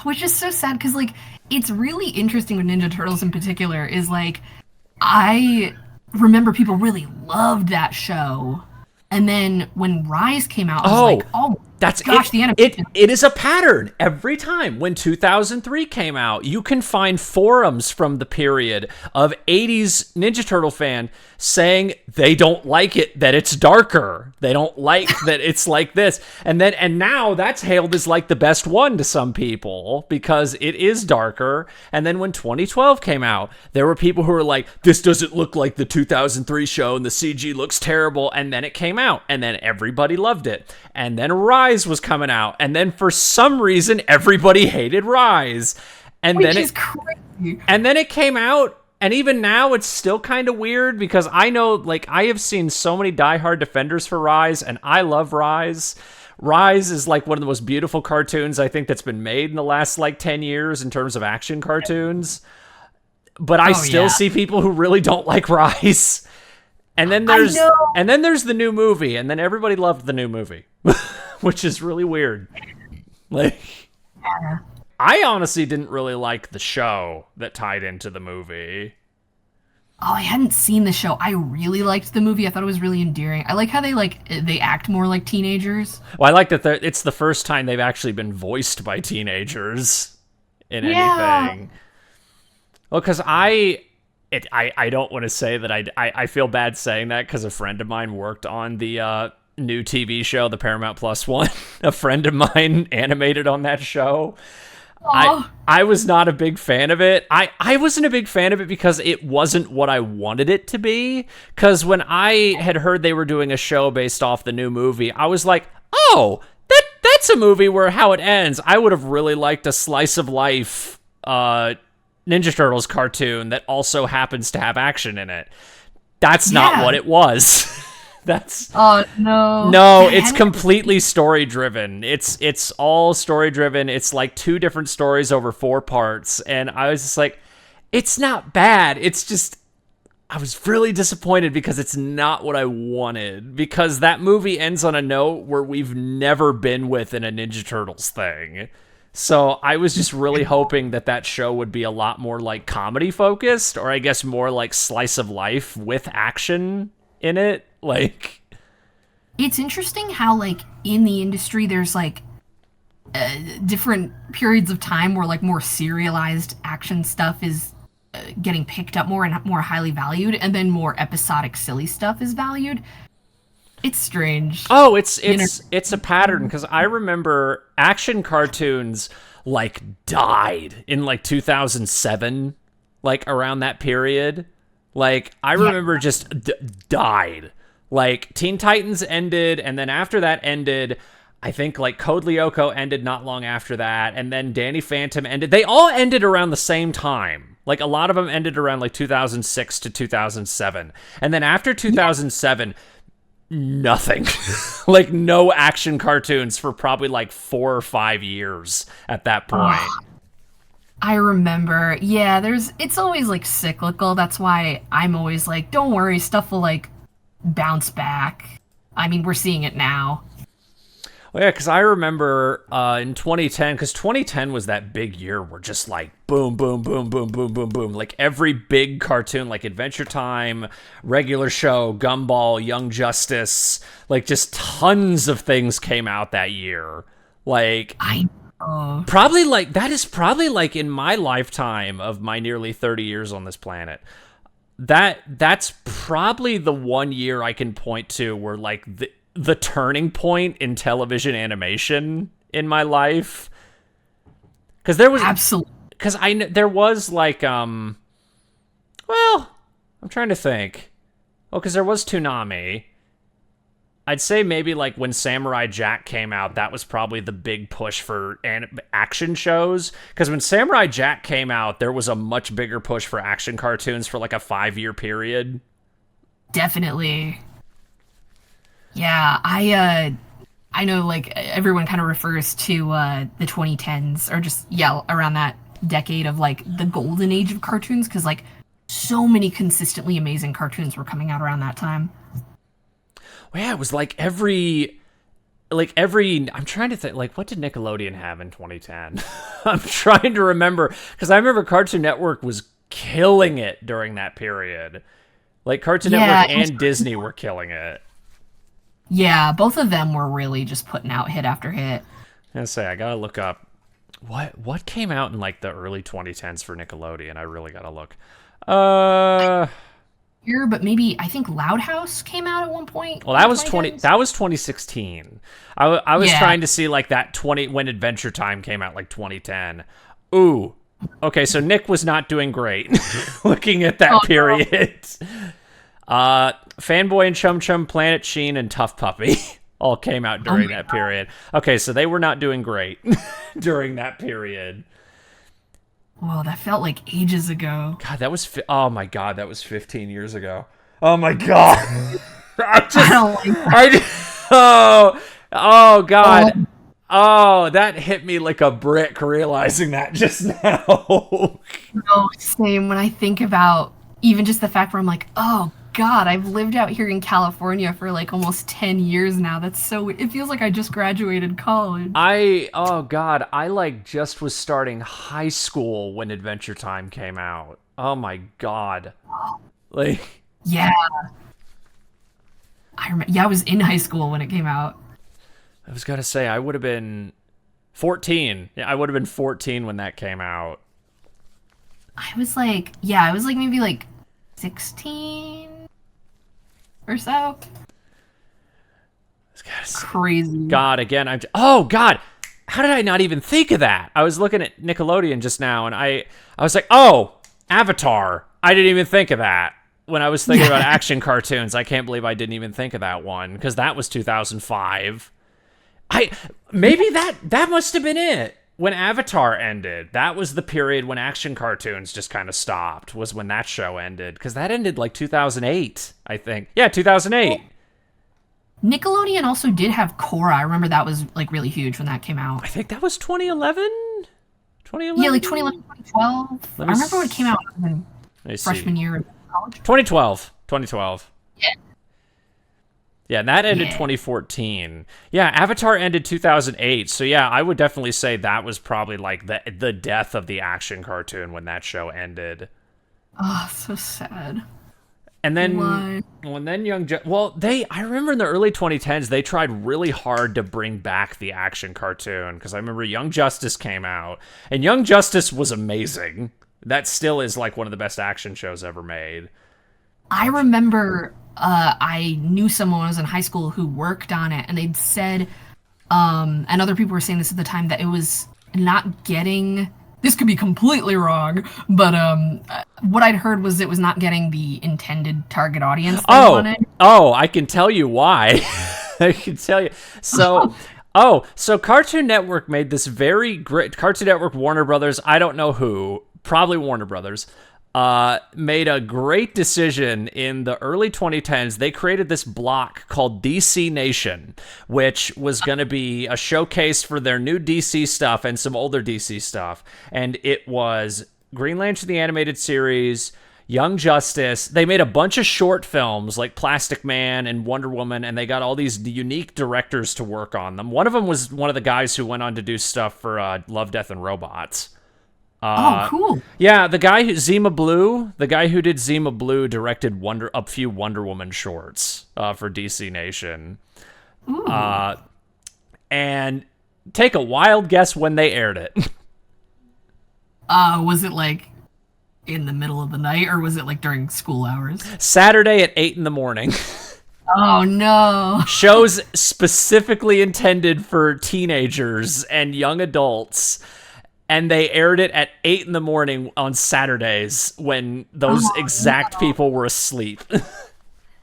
Which is so sad, because, like, it's really interesting with Ninja Turtles in particular, is, like, I remember people really loved that show, and then when Rise came out, I was like, oh that's gosh, it. the animation. It is a pattern every time. When 2003 came out, you can find forums from the period of 80s Ninja Turtle fan saying they don't like it, that it's darker. They don't like that it's like this. And now that's hailed as like the best one to some people because it is darker. And then when 2012 came out, there were people who were like, this doesn't look like the 2003 show and the CG looks terrible. And then it came out and then everybody loved it. And then Rise was coming out. And then for some reason, everybody hated Rise. And Which is crazy. And then it came out. And even now, it's still kind of weird because I know, like, I have seen so many diehard defenders for Rise, and I love Rise. Rise is, like, one of the most beautiful cartoons I think that's been made in the last, like, 10 years in terms of action cartoons. But I still see people who really don't like Rise. And then there's the new movie, and then everybody loved the new movie, which is really weird. Like, I honestly didn't really like the show that tied into the movie. Oh, I hadn't seen the show. I really liked the movie. I thought it was really endearing. I like how they act more like teenagers. Well, I like that it's the first time they've actually been voiced by teenagers in anything. Well, because I don't want to say that I feel bad saying that because a friend of mine worked on the new TV show, the Paramount Plus one. A friend of mine animated on that show. I was not a big fan of it. I wasn't a big fan of it because it wasn't what I wanted it to be. Because when I had heard they were doing a show based off the new movie, I was like, oh, that's a movie where how it ends. I would have really liked a slice of life Ninja Turtles cartoon that also happens to have action in it. That's not what it was. That's no, it's completely story driven. It's all story driven. It's like 2 different stories over 4 parts, and I was just like, it's not bad. It's just I was really disappointed because it's not what I wanted. Because that movie ends on a note where we've never been within a Ninja Turtles thing. So I was just really hoping that that show would be a lot more like comedy focused, or I guess more like slice of life with action in it. Like, It's interesting how, like, in the industry, there's, like, different periods of time where, like, more serialized action stuff is getting picked up more and more highly valued, and then more episodic, silly stuff is valued. It's strange. oh, it's a pattern because I remember action cartoons like died in like 2007, like around that period. Like I remember just died. Like Teen Titans ended, and then after that ended, I think like Code Lyoko ended not long after that, and then Danny Phantom ended. They all ended around the same time. Like a lot of them ended around like 2006 to 2007. And then after 2007, nothing. Like no action cartoons for probably like 4 or 5 years at that point. I remember. Yeah, it's always like cyclical. That's why I'm always like, don't worry, stuff will like bounce back. I mean, we're seeing it now. Well, yeah, because I remember in 2010, because 2010 was that big year where just like boom, boom, boom, boom, boom, boom, boom. Like every big cartoon, like Adventure Time, Regular Show, Gumball, Young Justice, like just tons of things came out that year. Like, probably like, that is probably like in my lifetime of my nearly 30 years on this planet. That's probably the one year I can point to where like the turning point in television animation in my life. Because there was absolutely, because there was like well, I'm trying to think. Well, because there was Toonami. I'd say maybe like when Samurai Jack came out, that was probably the big push for action shows. Because when Samurai Jack came out, there was a much bigger push for action cartoons for like a 5-year period. Definitely. Yeah, I know like everyone kind of refers to the 2010s or just around that decade of like the golden age of cartoons because like so many consistently amazing cartoons were coming out around that time. Well, yeah, it was like every I'm trying to think, like, what did Nickelodeon have in 2010? I'm trying to remember, because I remember Cartoon Network was killing it during that period. Like, Cartoon Network and Disney were killing it. Yeah, both of them were really just putting out hit after hit. I gotta look up what came out in like the early 2010s for Nickelodeon. I really gotta look. Here, but maybe I think Loud House came out at one point. Well, that was 2016. I was trying to see like that when Adventure Time came out, like 2010. Ooh, okay, so Nick was not doing great. Looking at that period. No. Fanboy and Chum Chum, Planet Sheen, and Tough Puppy all came out during that period. Okay, so they were not doing great during that period. Whoa, that felt like ages ago. God, that was oh my God, that was 15 years ago. Oh my God. I don't like that. Oh God. Oh, that hit me like a brick realizing that just now. No, same. When I think about even just the fact where I'm like, oh God, I've lived out here in California for like almost 10 years now. That's so, it feels like I just graduated college. Oh God, I like just was starting high school when Adventure Time came out. Oh my God. Like. Yeah. I was in high school when it came out. I was gonna say, I would have been 14. Yeah, I would have been 14 when that came out. I was like maybe like 16 or so. Crazy. God, again, oh God, how did I not even think of that? I was looking at Nickelodeon just now, and I was like, oh, Avatar. I didn't even think of that when I was thinking about action cartoons. I can't believe I didn't even think of that one because that was 2005. Maybe that must have been it. When Avatar ended, that was the period when action cartoons just kind of stopped, was when that show ended. Because that ended like 2008, I think. Yeah, 2008. Nickelodeon also did have Korra. I remember that was like really huge when that came out. I think that was 2011? 2011? Yeah, like 2011, 2012. I remember when it came out in freshman year of college? 2012. 2012. Yeah. Yeah, and that ended Yeah. 2014. Yeah, Avatar ended 2008. So yeah, I would definitely say that was probably like the death of the action cartoon when that show ended. Oh, so sad. And then Why? I remember in the early 2010s they tried really hard to bring back the action cartoon because I remember Young Justice came out and Young Justice was amazing. That still is like one of the best action shows ever made. I remember I knew someone when I was in high school who worked on it, and they'd said, and other people were saying this at the time, that it was not getting. This could be completely wrong, but what I'd heard was it was not getting the intended target audience they wanted. Oh, I can tell you why. I can tell you. So Cartoon Network made this very great Cartoon Network, Warner Brothers, I don't know who, probably Warner Brothers, made a great decision in the early 2010s. They created this block called DC Nation, which was going to be a showcase for their new DC stuff and some older DC stuff. And it was Green Lantern, the animated series, Young Justice. They made a bunch of short films like Plastic Man and Wonder Woman, and they got all these unique directors to work on them. One of them was one of the guys who went on to do stuff for Love, Death, and Robots. Oh, cool. Yeah, the guy the guy who did Zima Blue directed a few Wonder Woman shorts for DC Nation. Ooh. And take a wild guess when they aired it. Was it like in the middle of the night, or was it like during school hours? Saturday at 8 in the morning. Oh no. Shows specifically intended for teenagers and young adults. And they aired it at 8 in the morning on Saturdays when those exact people were asleep.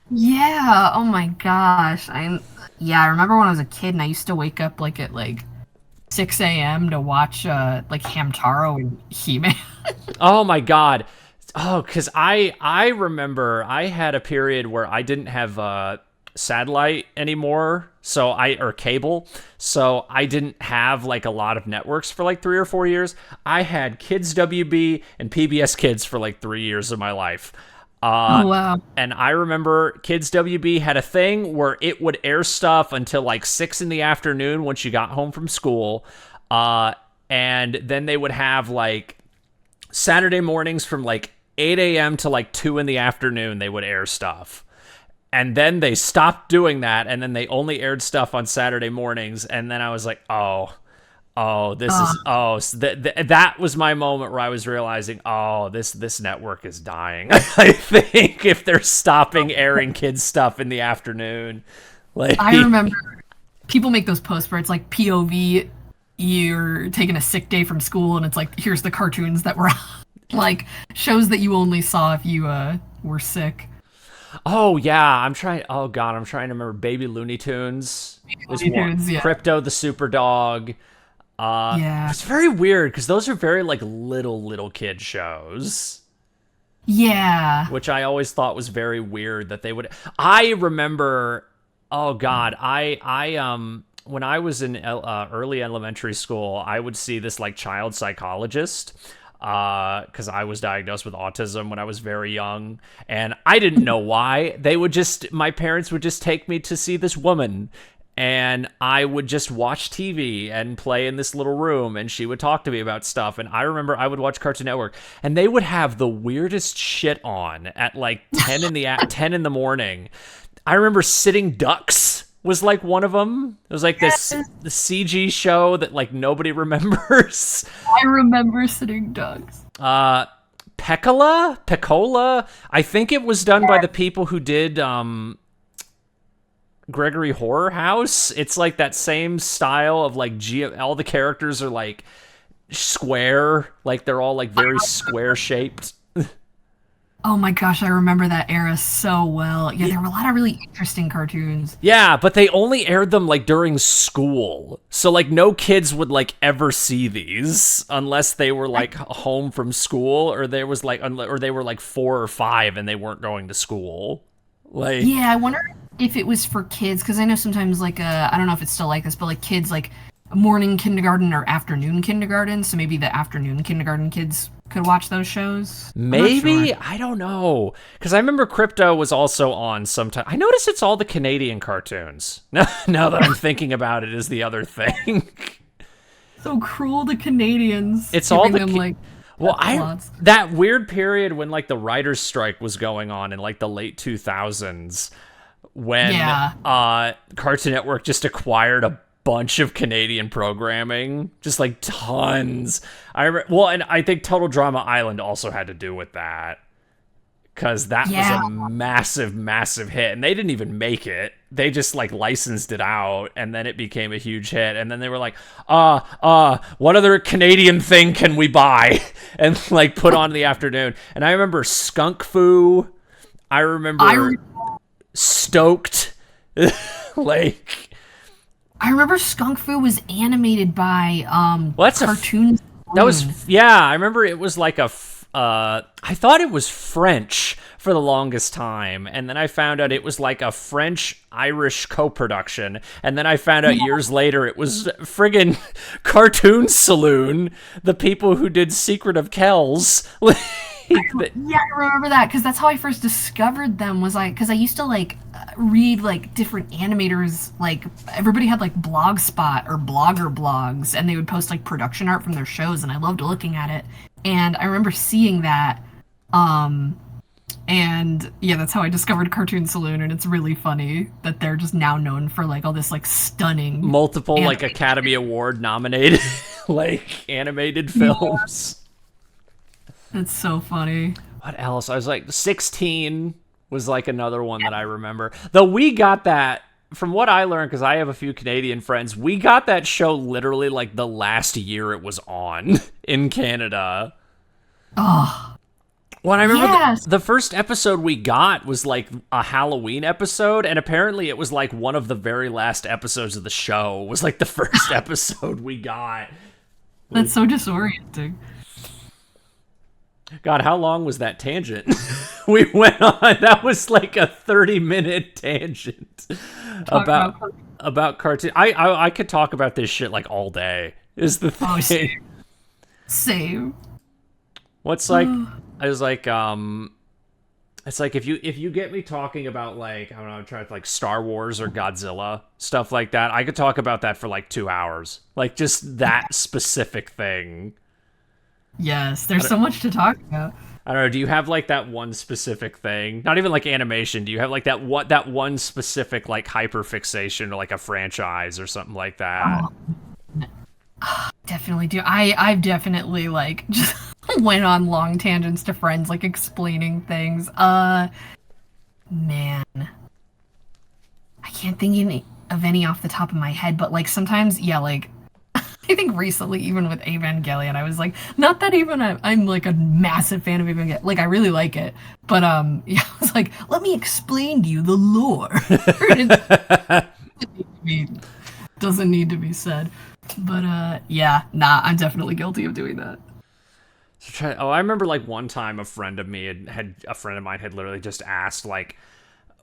Yeah. Oh my gosh. I remember when I was a kid and I used to wake up like at like 6 a.m. to watch like Hamtaro and He-Man. Oh my god. Oh, because I remember I had a period where I didn't have satellite anymore, or cable, so I didn't have like a lot of networks for like 3 or 4 years. I had Kids WB and PBS Kids for like 3 years of my life. Oh wow. And I remember Kids WB had a thing where it would air stuff until like 6 in the afternoon once you got home from school. And then they would have like Saturday mornings from like 8 a.m. to like 2 in the afternoon, they would air stuff. And then they stopped doing that, and then they only aired stuff on Saturday mornings. And then I was like, that was my moment where I was realizing, this network is dying. I think if they're stopping airing kids stuff in the afternoon. Like, I remember people make those posts where it's like POV, you're taking a sick day from school, and it's like, here's the cartoons that were like shows that you only saw if you were sick. Oh yeah, I'm trying to remember. Baby Looney Tunes was one. Yeah. Crypto the Super Dog. Yeah. It's very weird because those are very like little kid shows. Yeah. Which I always thought was very weird that they would. I remember. Oh God, I when I was in early elementary school, I would see this like child psychologist. Because I was diagnosed with autism when I was very young, and I didn't know why. My parents would just take me to see this woman, and I would just watch TV and play in this little room, and she would talk to me about stuff. And I remember I would watch Cartoon Network, and they would have the weirdest shit on at like 10 in the morning. I remember Sitting Ducks was like one of them. It was like the CG show that like nobody remembers. I remember Sitting Ducks. Peccola. I think it was done by the people who did Gregory Horror House. It's like that same style of like all the characters are like square, like they're all like very square shaped. Oh my gosh, I remember that era so well. Yeah, there were a lot of really interesting cartoons. Yeah, but they only aired them like during school. So like no kids would like ever see these unless they were like home from school or they was like or they were like 4 or 5 and they weren't going to school. Like yeah, I wonder if it was for kids because I know sometimes like I don't know if it's still like this, but like kids like morning kindergarten or afternoon kindergarten. So maybe the afternoon kindergarten kids could watch those shows? Maybe, Sure. I don't know, because I remember Crypto was also on sometime. I notice it's all the Canadian cartoons. Now that I'm thinking about it, is the other thing. So cruel to Canadians. It's all giving the them like well, plots. that weird period when like the writers' strike was going on in like the late 2000s, when Cartoon Network just acquired a bunch of Canadian programming, just like tons. And I think Total Drama Island also had to do with that, because that was a massive, massive hit, and they didn't even make it. They just like licensed it out, and then it became a huge hit. And then they were like, what other Canadian thing can we buy? And like put on in the afternoon. And I remember Skunk Fu. I remember Stoked. Like, I remember Skunk Fu was animated by cartoons. That was, yeah, I remember it was like I thought it was French for the longest time, and then I found out it was like a French-Irish co-production, and then I found out years later it was friggin' Cartoon Saloon, the people who did Secret of Kells. Yeah, I remember that, because that's how I first discovered them, was like, because I used to like read like different animators, like everybody had like Blogspot or Blogger blogs, and they would post like production art from their shows, and I loved looking at it. And I remember seeing that, and yeah, that's how I discovered Cartoon Saloon, and it's really funny that they're just now known for like all this like stunning multiple like Academy Award nominated like animated films. It's so funny. What else? I was like, 16 was like another one that I remember. Though we got that, from what I learned, because I have a few Canadian friends, we got that show literally like the last year it was on in Canada. Oh. Well, I remember the first episode we got was like a Halloween episode, and apparently it was like one of the very last episodes of the show. It was like the first episode we got. That's so disorienting. God, how long was that tangent? We went on. That was like a 30-minute tangent about cartoon. I could talk about this shit like all day. Is the thing. Oh, same. What's like? I was like, it's like if you get me talking about like, I don't know, I'm trying to like Star Wars or Godzilla stuff like that, I could talk about that for like 2 hours. Like just that specific thing. Yes, there's so much to talk about. I don't know. Do you have like that one specific thing? Not even like animation. Do you have like that one specific like hyperfixation or like a franchise or something like that? Definitely do. I've definitely like just went on long tangents to friends, like explaining things. Man, I can't think of any off the top of my head, but like sometimes, yeah, like. I think recently, even with Evangelion, I was like, not that even I'm like a massive fan of Evangelion. Like, I really like it. But, yeah, I was like, let me explain to you the lore. Doesn't need to be said. But, yeah, I'm definitely guilty of doing that. I remember like one time a friend of mine had literally just asked like,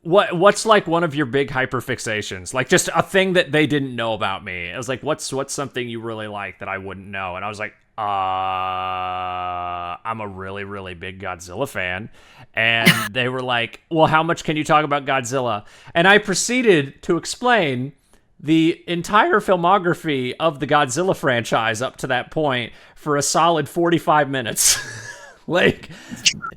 what's like one of your big hyperfixations? Like just a thing that they didn't know about me. It was like, what's something you really like that I wouldn't know? And I was like, I'm a really, really big Godzilla fan. And they were like, well, how much can you talk about Godzilla? And I proceeded to explain the entire filmography of the Godzilla franchise up to that point for a solid 45 minutes. Like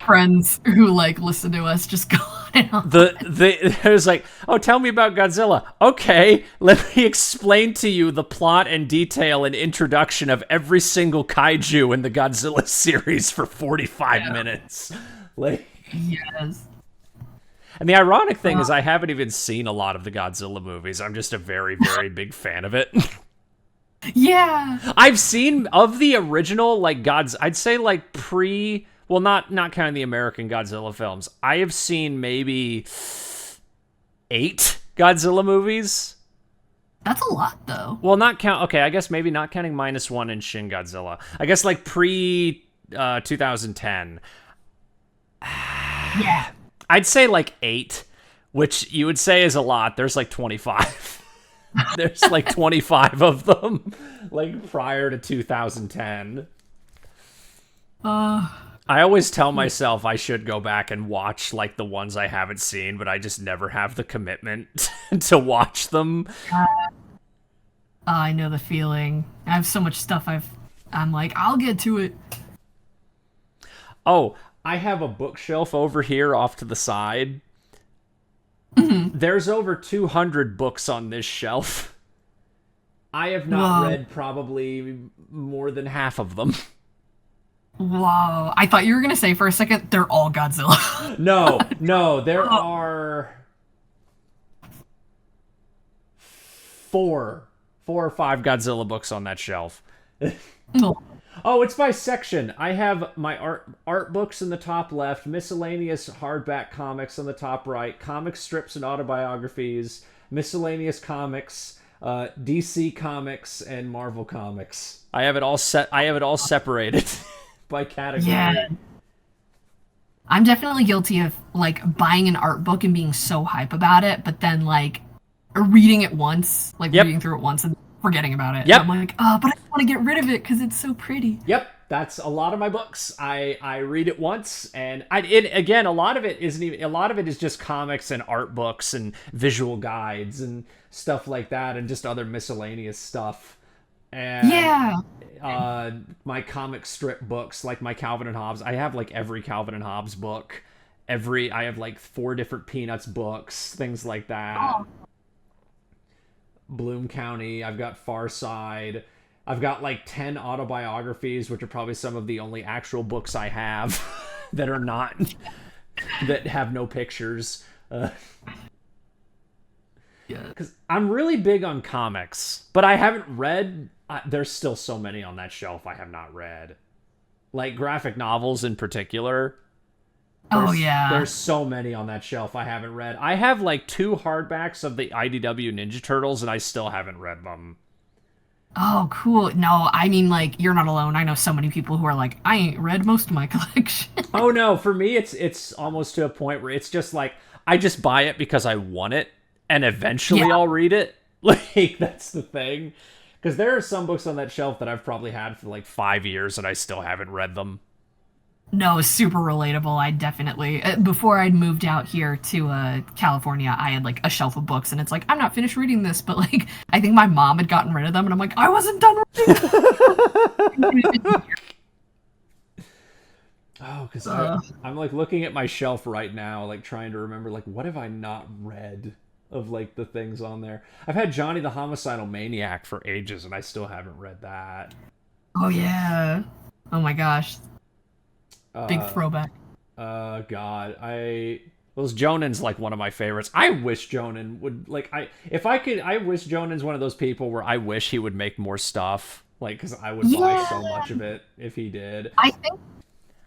friends who like listen to us just go on and on. It was like, oh, tell me about Godzilla. Okay, let me explain to you the plot and detail and introduction of every single kaiju in the Godzilla series for 45 minutes. Like, yes. And the ironic thing is I haven't even seen a lot of the Godzilla movies. I'm just a very, very big fan of it. Yeah. I've seen of the original, like I'd say like well, not counting the American Godzilla films. I have seen maybe 8 Godzilla movies. That's a lot, though. Well, I guess maybe not counting -1 and Shin Godzilla. I guess like pre 2010. Yeah. I'd say like 8, which you would say is a lot. There's like 25. There's like 25 of them, like prior to 2010. Uh, I always tell myself I should go back and watch like the ones I haven't seen, but I just never have the commitment to watch them. I know the feeling. I have so much stuff I'm like, I'll get to it. Oh, I have a bookshelf over here off to the side. There's over 200 books on this shelf. I have not Whoa. read probably more than half of them. Whoa. I thought you were going to say for a second, they're all Godzilla. No, there are four or five Godzilla books on that shelf. Oh, it's by section. I have my art books in the top left, miscellaneous hardback comics on the top right, comic strips and autobiographies, miscellaneous comics, DC comics, and Marvel comics. I have it all separated by category. Yeah. I'm definitely guilty of like buying an art book and being so hype about it, but then like reading it once, like Yep. reading through it once and forgetting about it. Yep. And I'm like, oh, but I want to get rid of it because it's so pretty. Yep, that's a lot of my books. I read it once, and again, a lot of it isn't even. A lot of it is just comics and art books and visual guides and stuff like that, and just other miscellaneous stuff. And Yeah. my comic strip books, like my Calvin and Hobbes. I have like every Calvin and Hobbes book. I have like 4 different Peanuts books, things like that. Oh. Bloom County. I've got Far Side. I've got like 10 autobiographies, which are probably some of the only actual books I have that are not, that have no pictures. Because I'm really big on comics, but I haven't read, there's still so many on that shelf I have not read. Like graphic novels in particular. There's so many on that shelf I haven't read. I have like 2 hardbacks of the IDW Ninja Turtles, and I still haven't read them. Oh, cool. No, I mean, like, you're not alone. I know so many people who are like, I ain't read most of my collection. Oh no, for me it's almost to a point where it's just like I just buy it because I want it, and eventually I'll read it. Like that's the thing. Because there are some books on that shelf that I've probably had for like 5 years and I still haven't read them. No, super relatable. I definitely, before I'd moved out here to California, I had like a shelf of books, and it's like, I'm not finished reading this, but like, I think my mom had gotten rid of them, and I'm like, I wasn't done reading them. Oh, because I'm like looking at my shelf right now, like trying to remember, like, what have I not read of like the things on there? I've had Johnny the Homicidal Maniac for ages, and I still haven't read that. Oh, yeah. Oh my gosh. Big throwback. God, those Jonan's like one of my favorites. I wish Jonan would I wish Jonan's one of those people where I wish he would make more stuff, like, because I would buy so much of it if he did. I think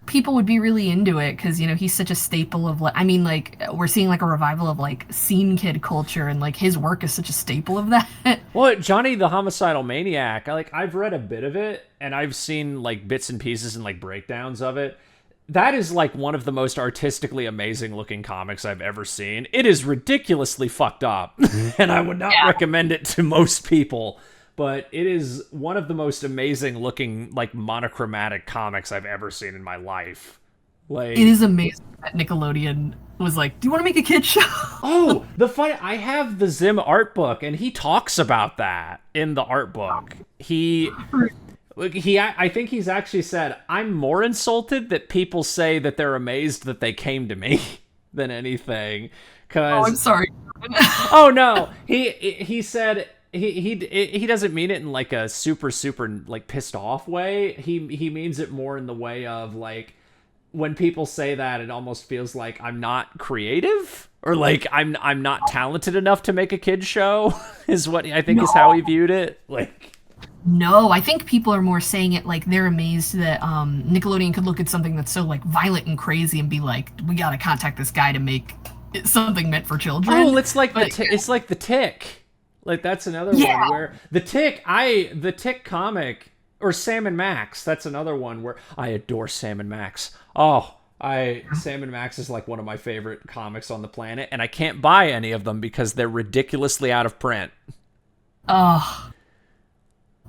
people would be really into it because, you know, he's such a staple of, like, I mean, like, we're seeing like a revival of like scene kid culture, and like his work is such a staple of that. Well, Johnny the Homicidal Maniac, I've read a bit of it, and I've seen like bits and pieces and like breakdowns of it. That is like one of the most artistically amazing looking comics I've ever seen. It is ridiculously fucked up, and I would not recommend it to most people, but it is one of the most amazing looking, like, monochromatic comics I've ever seen in my life. Like, It is amazing that Nickelodeon was like, do you want to make a kid's show? Oh, I have the Zim art book, and he talks about that in the art book. I think he's actually said, I'm more insulted that people say that they're amazed that they came to me than anything. Oh, I'm sorry. Oh no, he said he doesn't mean it in like a super like pissed off way. He means it more in the way of like, when people say that, it almost feels like I'm not creative, or like I'm not talented enough to make a kid's show. Is what I think is how he viewed it. Like. No, I think people are more saying it like they're amazed that Nickelodeon could look at something that's so like violent and crazy and be like, we gotta contact this guy to make it something meant for children. Oh, it's like it's like the Tick. Like that's another one where the Tick comic, or Sam and Max. That's another one where I adore Sam and Max. Oh, Sam and Max is like one of my favorite comics on the planet, and I can't buy any of them because they're ridiculously out of print. Oh.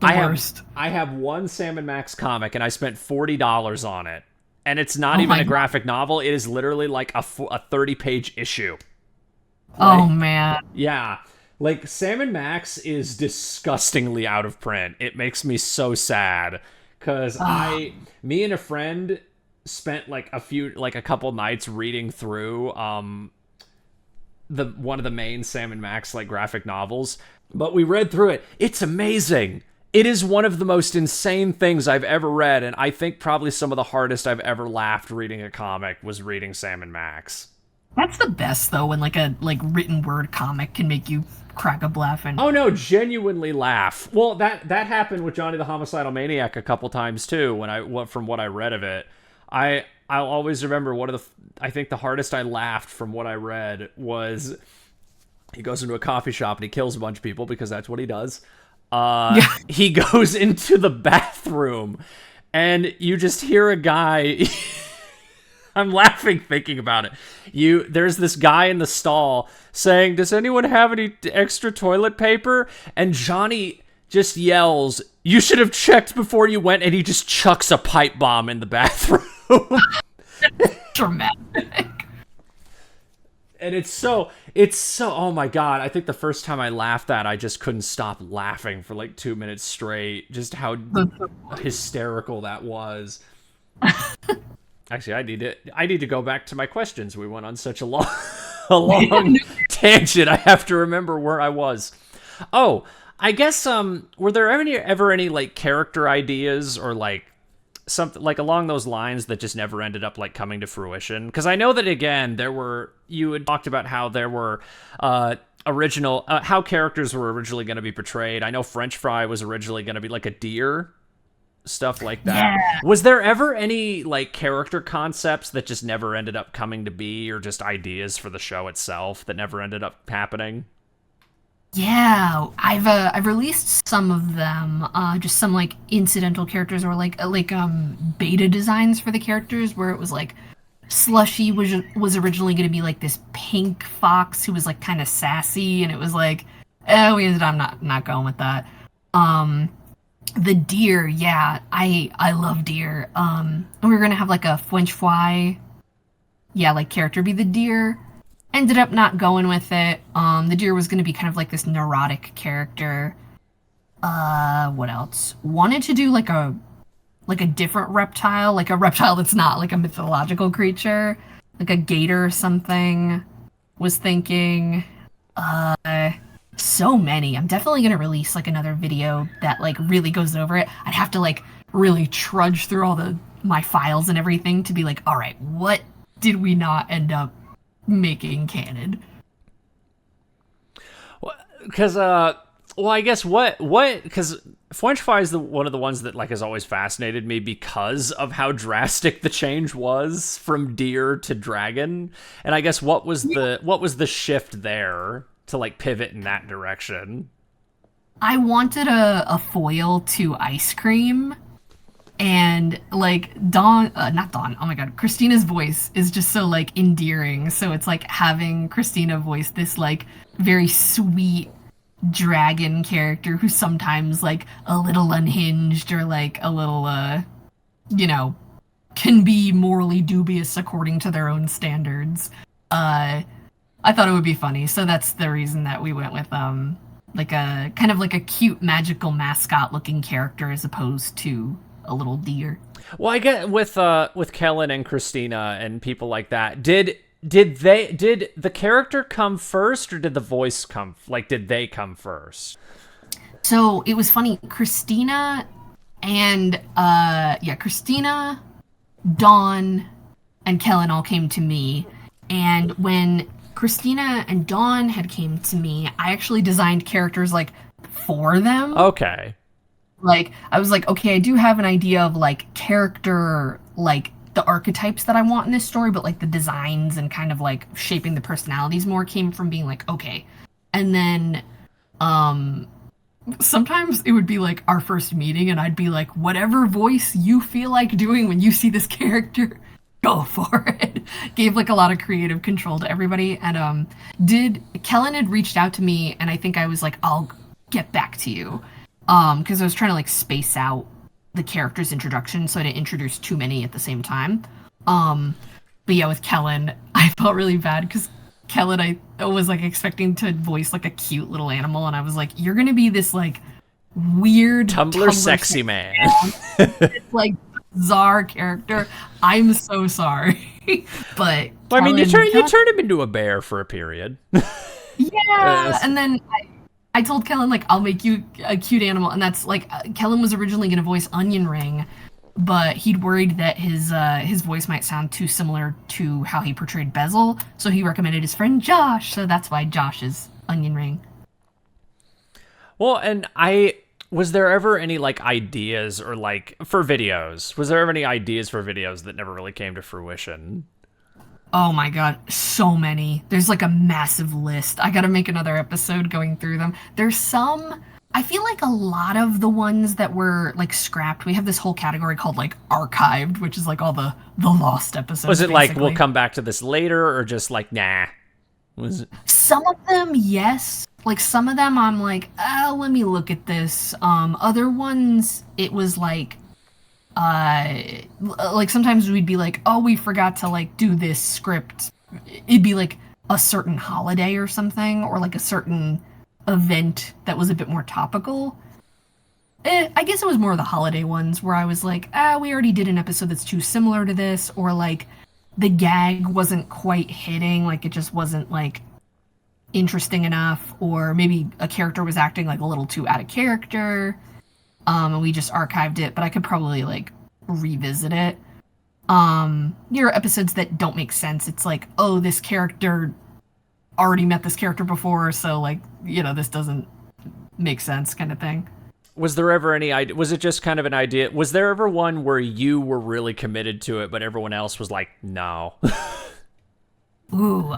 The worst. I have one Sam and Max comic, and I spent $40 on it, and it's not Oh even my a graphic novel. It is literally like a 30-page issue. Oh man. Yeah. Like, Sam and Max is disgustingly out of print. It makes me so sad. Because me and a friend spent like a couple nights reading through the one of the main Sam and Max like graphic novels. But we read through it. It's amazing. It is one of the most insane things I've ever read, and I think probably some of the hardest I've ever laughed reading a comic was reading Sam and Max. That's the best though, when like a written word comic can make you crack up laughing. Oh no, genuinely laugh. Well, that happened with Johnny the Homicidal Maniac a couple times too. From what I read of it, I'll always remember I think the hardest I laughed from what I read was he goes into a coffee shop and he kills a bunch of people because that's what he does. He goes into the bathroom and you just hear a guy. I'm laughing thinking about it. There's this guy in the stall saying, "Does anyone have any extra toilet paper?" And Johnny just yells, "You should have checked before you went," and he just chucks a pipe bomb in the bathroom. Dramatic. And it's so, oh my God. I think the first time I laughed I just couldn't stop laughing for like 2 minutes straight. Just how hysterical that was. Actually, I need to go back to my questions. We went on such a long tangent. I have to remember where I was. Oh, I guess were there ever any like character ideas or like something like along those lines that just never ended up like coming to fruition? Because I know that again you had talked about how there were original how characters were originally going to be portrayed. I know French Fry was originally going to be like a deer. Stuff like that. Yeah. Was there ever any like character concepts that just never ended up coming to be, or just ideas for the show itself that never ended up happening? Yeah, I've released some of them. Just some like incidental characters or like beta designs for the characters where it was like Slushy was originally going to be like this pink fox who was like kind of sassy, and it was like, we ended up not going with that. The deer, yeah, I love deer. And we were gonna have like a French fry, like character be the deer. Ended up not going with it. The deer was gonna be kind of like this neurotic character. What else? Wanted to do like a different reptile, like a reptile that's not like a mythological creature, like a gator or something. Was thinking. So many. I'm definitely gonna release like another video that like really goes over it. I'd have to like really trudge through all my files and everything to be like, all right, what did we not end up making canon? Because I guess because French Fry is one of the ones that like has always fascinated me because of how drastic the change was from deer to dragon. And I guess what was the shift there to like pivot in that direction? I wanted a foil to ice cream, and like not Dawn, oh my god, Christina's voice is just so like endearing, so it's like having Christina voice this like very sweet dragon character who's sometimes like a little unhinged or like a little can be morally dubious according to their own standards. I thought it would be funny, so that's the reason that we went with like a kind of like a cute magical mascot looking character as opposed to a little deer. Well, I get with Kellen and Christina and people like that. Did the character come first, or did the voice come? Like, did they come first? So it was funny. Christina and Christina, Dawn, and Kellen all came to me, and when Christina and Dawn had came to me, I actually designed characters like for them. Okay. Like I was like, okay, I do have an idea of like character, like the archetypes that I want in this story, but like the designs and kind of like shaping the personalities more came from being like, okay. And then sometimes it would be like our first meeting and I'd be like, whatever voice you feel like doing when you see this character, go for it. Gave like a lot of creative control to everybody. And Kellen had reached out to me, and I think I was like, I'll get back to you. because I was trying to like space out the character's introduction so I didn't introduce too many at the same time. But yeah, with Kellen, I felt really bad because Kellen, I was like expecting to voice like a cute little animal, and I was like, "You're gonna be this like weird Tumblr sexy man." It's like bizarre character. I'm so sorry, but Well, I mean, you Kellen, turn him into a bear for a period. yeah, and then I told Kellen like I'll make you a cute animal, and that's like Kellen was originally gonna voice Onion Ring, but he'd worried that his voice might sound too similar to how he portrayed Bezel, so he recommended his friend Josh. So that's why Josh is Onion Ring. Well, and was there ever any like ideas or like for videos? Was there ever any ideas for videos that never really came to fruition? Oh my god, so many. There's like a massive list. I gotta make another episode going through them. There's some. I feel like a lot of the ones that were like scrapped, we have this whole category called like archived, which is like all the lost episodes. Was it like basically. we'll come back to this later, or just like nah? Was it? Some of them, yes. Like some of them, I'm like, oh, let me look at this. Other ones, it was like sometimes we'd be like, oh, we forgot to like do this script. It'd be like a certain holiday or something, or like a certain event that was a bit more topical. I guess it was more of the holiday ones where I was like, we already did an episode that's too similar to this, or like the gag wasn't quite hitting, like it just wasn't like interesting enough, or maybe a character was acting like a little too out of character, and we just archived it, but I could probably like revisit it. There are episodes that don't make sense. It's like, oh, this character already met this character before, so like, this doesn't make sense kind of thing. Was there ever any idea? Was it just kind of an idea? Was there ever one where you were really committed to it, but everyone else was like, no? Ooh,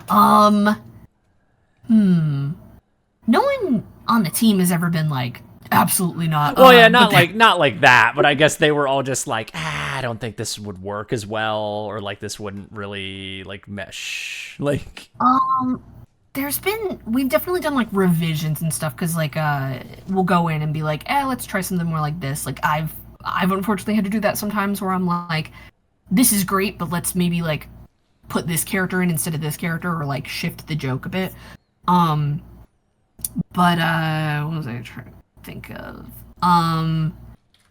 no one on the team has ever been like, absolutely not. Well, yeah, not like that, but I guess they were all just like, I don't think this would work as well, or like this wouldn't really like mesh. Like, we've definitely done like revisions and stuff, because like we'll go in and be like, let's try something more like this. Like I've unfortunately had to do that sometimes, where I'm like, this is great, but let's maybe like put this character in instead of this character, or like shift the joke a bit. But what was I trying to think of?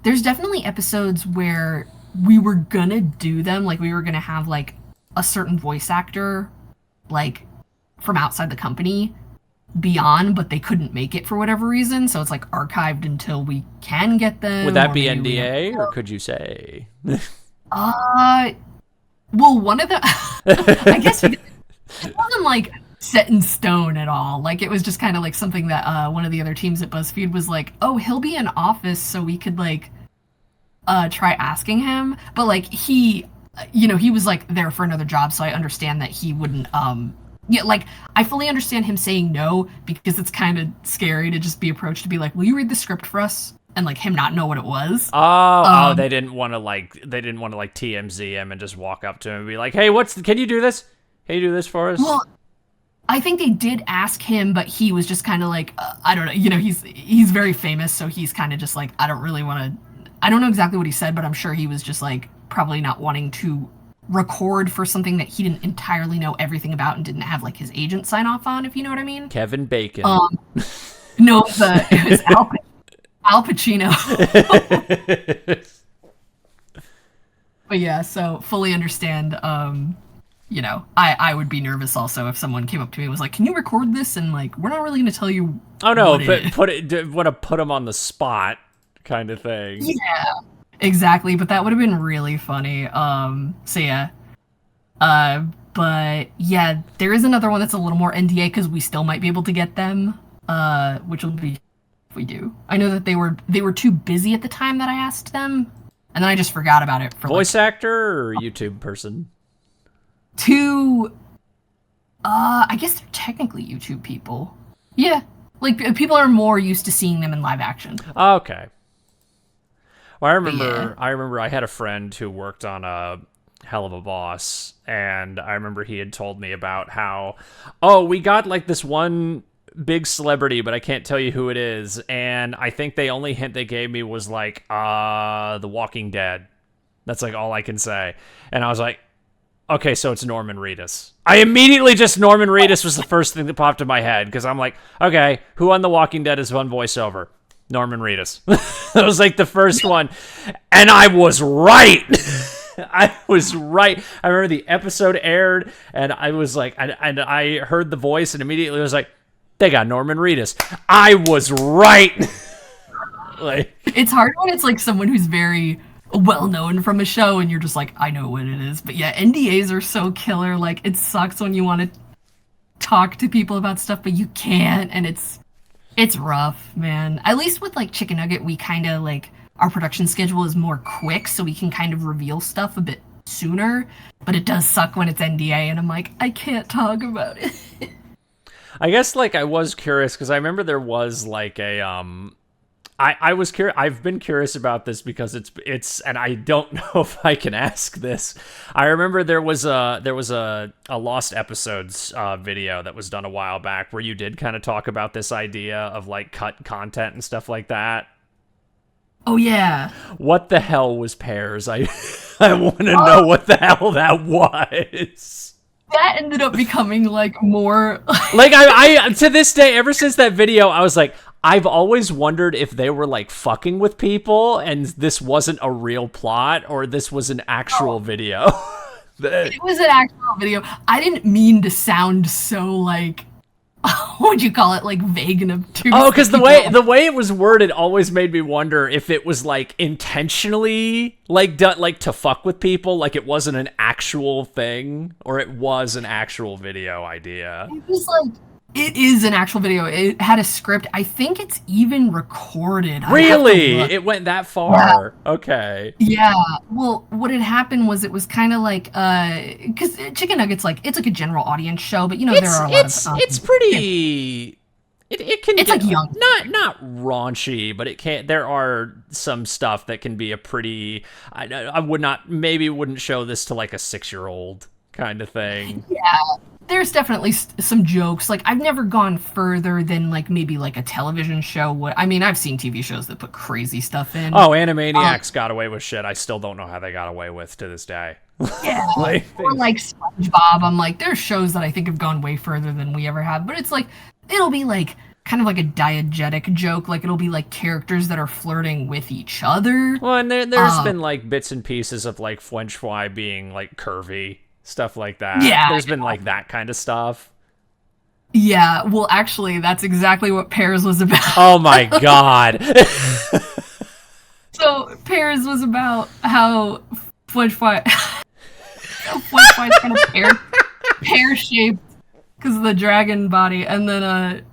There's definitely episodes where we were gonna do them, like we were gonna have like a certain voice actor like from outside the company be on, but they couldn't make it for whatever reason, so it's like archived until we can get them. would that be NDA, or could you say? Well, one of the I guess it wasn't like set in stone at all. Like it was just kind of like something that one of the other teams at BuzzFeed was like, oh, he'll be in office, so we could like try asking him. But like he was like there for another job, so I understand that he wouldn't like I fully understand him saying no, because it's kind of scary to just be approached to be like, will you read the script for us? And like him not know what it was. They didn't want to like TMZ him and just walk up to him and be like, hey, can you do this? Can you do this for us? Well, I think they did ask him, but he was just kind of like, I don't know. He's very famous, so he's kind of just like, I don't really want to. I don't know exactly what he said, but I'm sure he was just like probably not wanting to record for something that he didn't entirely know everything about and didn't have like his agent sign off on, if you know what I mean. Kevin Bacon. No, it was Al Pacino. But yeah, so fully understand. I would be nervous also if someone came up to me and was like, "Can you record this?" And like, we're not really going to tell you. Oh no, but want to put him on the spot, kind of thing. Yeah, exactly. But that would have been really funny. So yeah. But yeah, there is another one that's a little more NDA, because we still might be able to get them. Which will be if we do. I know that they were too busy at the time that I asked them, and then I just forgot about it. For voice actor or YouTube person? I guess they're technically YouTube people. Yeah, like people are more used to seeing them in live action. Okay. Well, I remember I had a friend who worked on a Hell of a Boss, and I remember he had told me about how, we got like this one big celebrity, but I can't tell you who it is. And I think the only hint they gave me was like, The Walking Dead. That's like all I can say. And I was like, okay, so it's Norman Reedus. I immediately Norman Reedus was the first thing that popped in my head, because I'm like, okay, who on The Walking Dead is one voiceover? Norman Reedus. That was like the first one. And I was right. I was right. I remember the episode aired, and I was like, and I heard the voice, and immediately was like, they got Norman Reedus. I was right. Like, it's hard when it's like someone who's very well known from a show, and you're just like, I know what it is. But yeah, NDAs are so killer. Like, it sucks when you want to talk to people about stuff, but you can't, and it's rough, man. At least with like Chikn Nugget, we kind of like, our production schedule is more quick, so we can kind of reveal stuff a bit sooner. But it does suck when it's NDA, and I'm like, I can't talk about it. I guess like I was curious, because I remember there was like a I was curious. I've been curious about this because it's and I don't know if I can ask this. I remember there was a lost episodes video that was done a while back where you did kind of talk about this idea of like cut content and stuff like that. Oh yeah. What the hell was Pears? I want to know what the hell that was. That ended up becoming like more like I to this day, ever since that video, I was like, I've always wondered if they were like fucking with people and this wasn't a real plot or this was an actual video. It was an actual video. I didn't mean to sound so like, what would you call it, like vague and obtuse. Oh, because the way it was worded always made me wonder if it was like intentionally like done like to fuck with people, like it wasn't an actual thing, or it was an actual video idea. It was like, it is an actual video. It had a script. I think it's even recorded. Really? It went that far? Yeah. Okay. Yeah. Well, what had happened was it was kind of like, because Chikn Nuggit's like, it's like a general audience show, but you know, there are a lot of... it's pretty... It can it's get, like young. Not raunchy, but it can. There are some stuff that can be a pretty... I wouldn't show this to like a 6-year-old kind of thing. Yeah. There's definitely some jokes. Like, I've never gone further than, like, maybe, like, a television show. I mean, I've seen TV shows that put crazy stuff in. Oh, Animaniacs got away with shit I still don't know how they got away with to this day. Yeah. Or, like, SpongeBob. I'm like, there's shows that I think have gone way further than we ever have. But it's, like, it'll be, like, kind of like a diegetic joke. Like, it'll be, like, characters that are flirting with each other. Well, and there's been, like, bits and pieces of, like, French fry being, like, curvy. Stuff like that. Yeah. There's been like that kind of stuff. Yeah, well, actually, that's exactly what Pears was about. Oh my god. So, Pears was about how French fry is kind of pear-shaped because of the dragon body. And then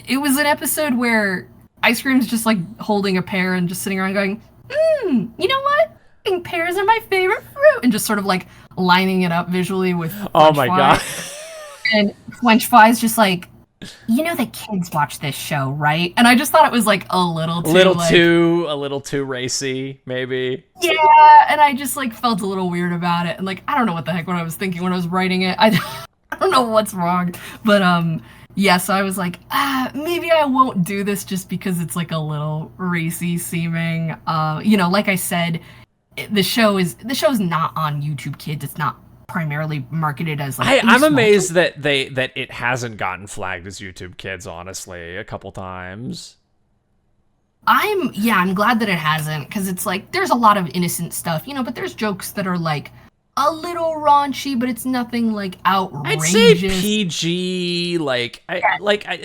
it was an episode where Ice Cream's just like holding a pear and just sitting around going, you know what? I think pears are my favorite fruit. And just sort of like lining it up visually with oh my god. And French fries just like, you know that kids watch this show, right? And I just thought it was like a little too racy, maybe. Yeah, and I just like felt a little weird about it. And like, I don't know what the heck what I was thinking when I was writing it. I don't know what's wrong. But yeah, so I was like, maybe I won't do this just because it's like a little racy seeming. You know, like I said, the show is not on YouTube Kids. It's not primarily marketed as like. I'm amazed that it hasn't gotten flagged as YouTube Kids. Honestly, a couple times. I'm glad that it hasn't, because it's like there's a lot of innocent stuff, you know, but there's jokes that are like a little raunchy, but it's nothing like outrageous. I'd say PG,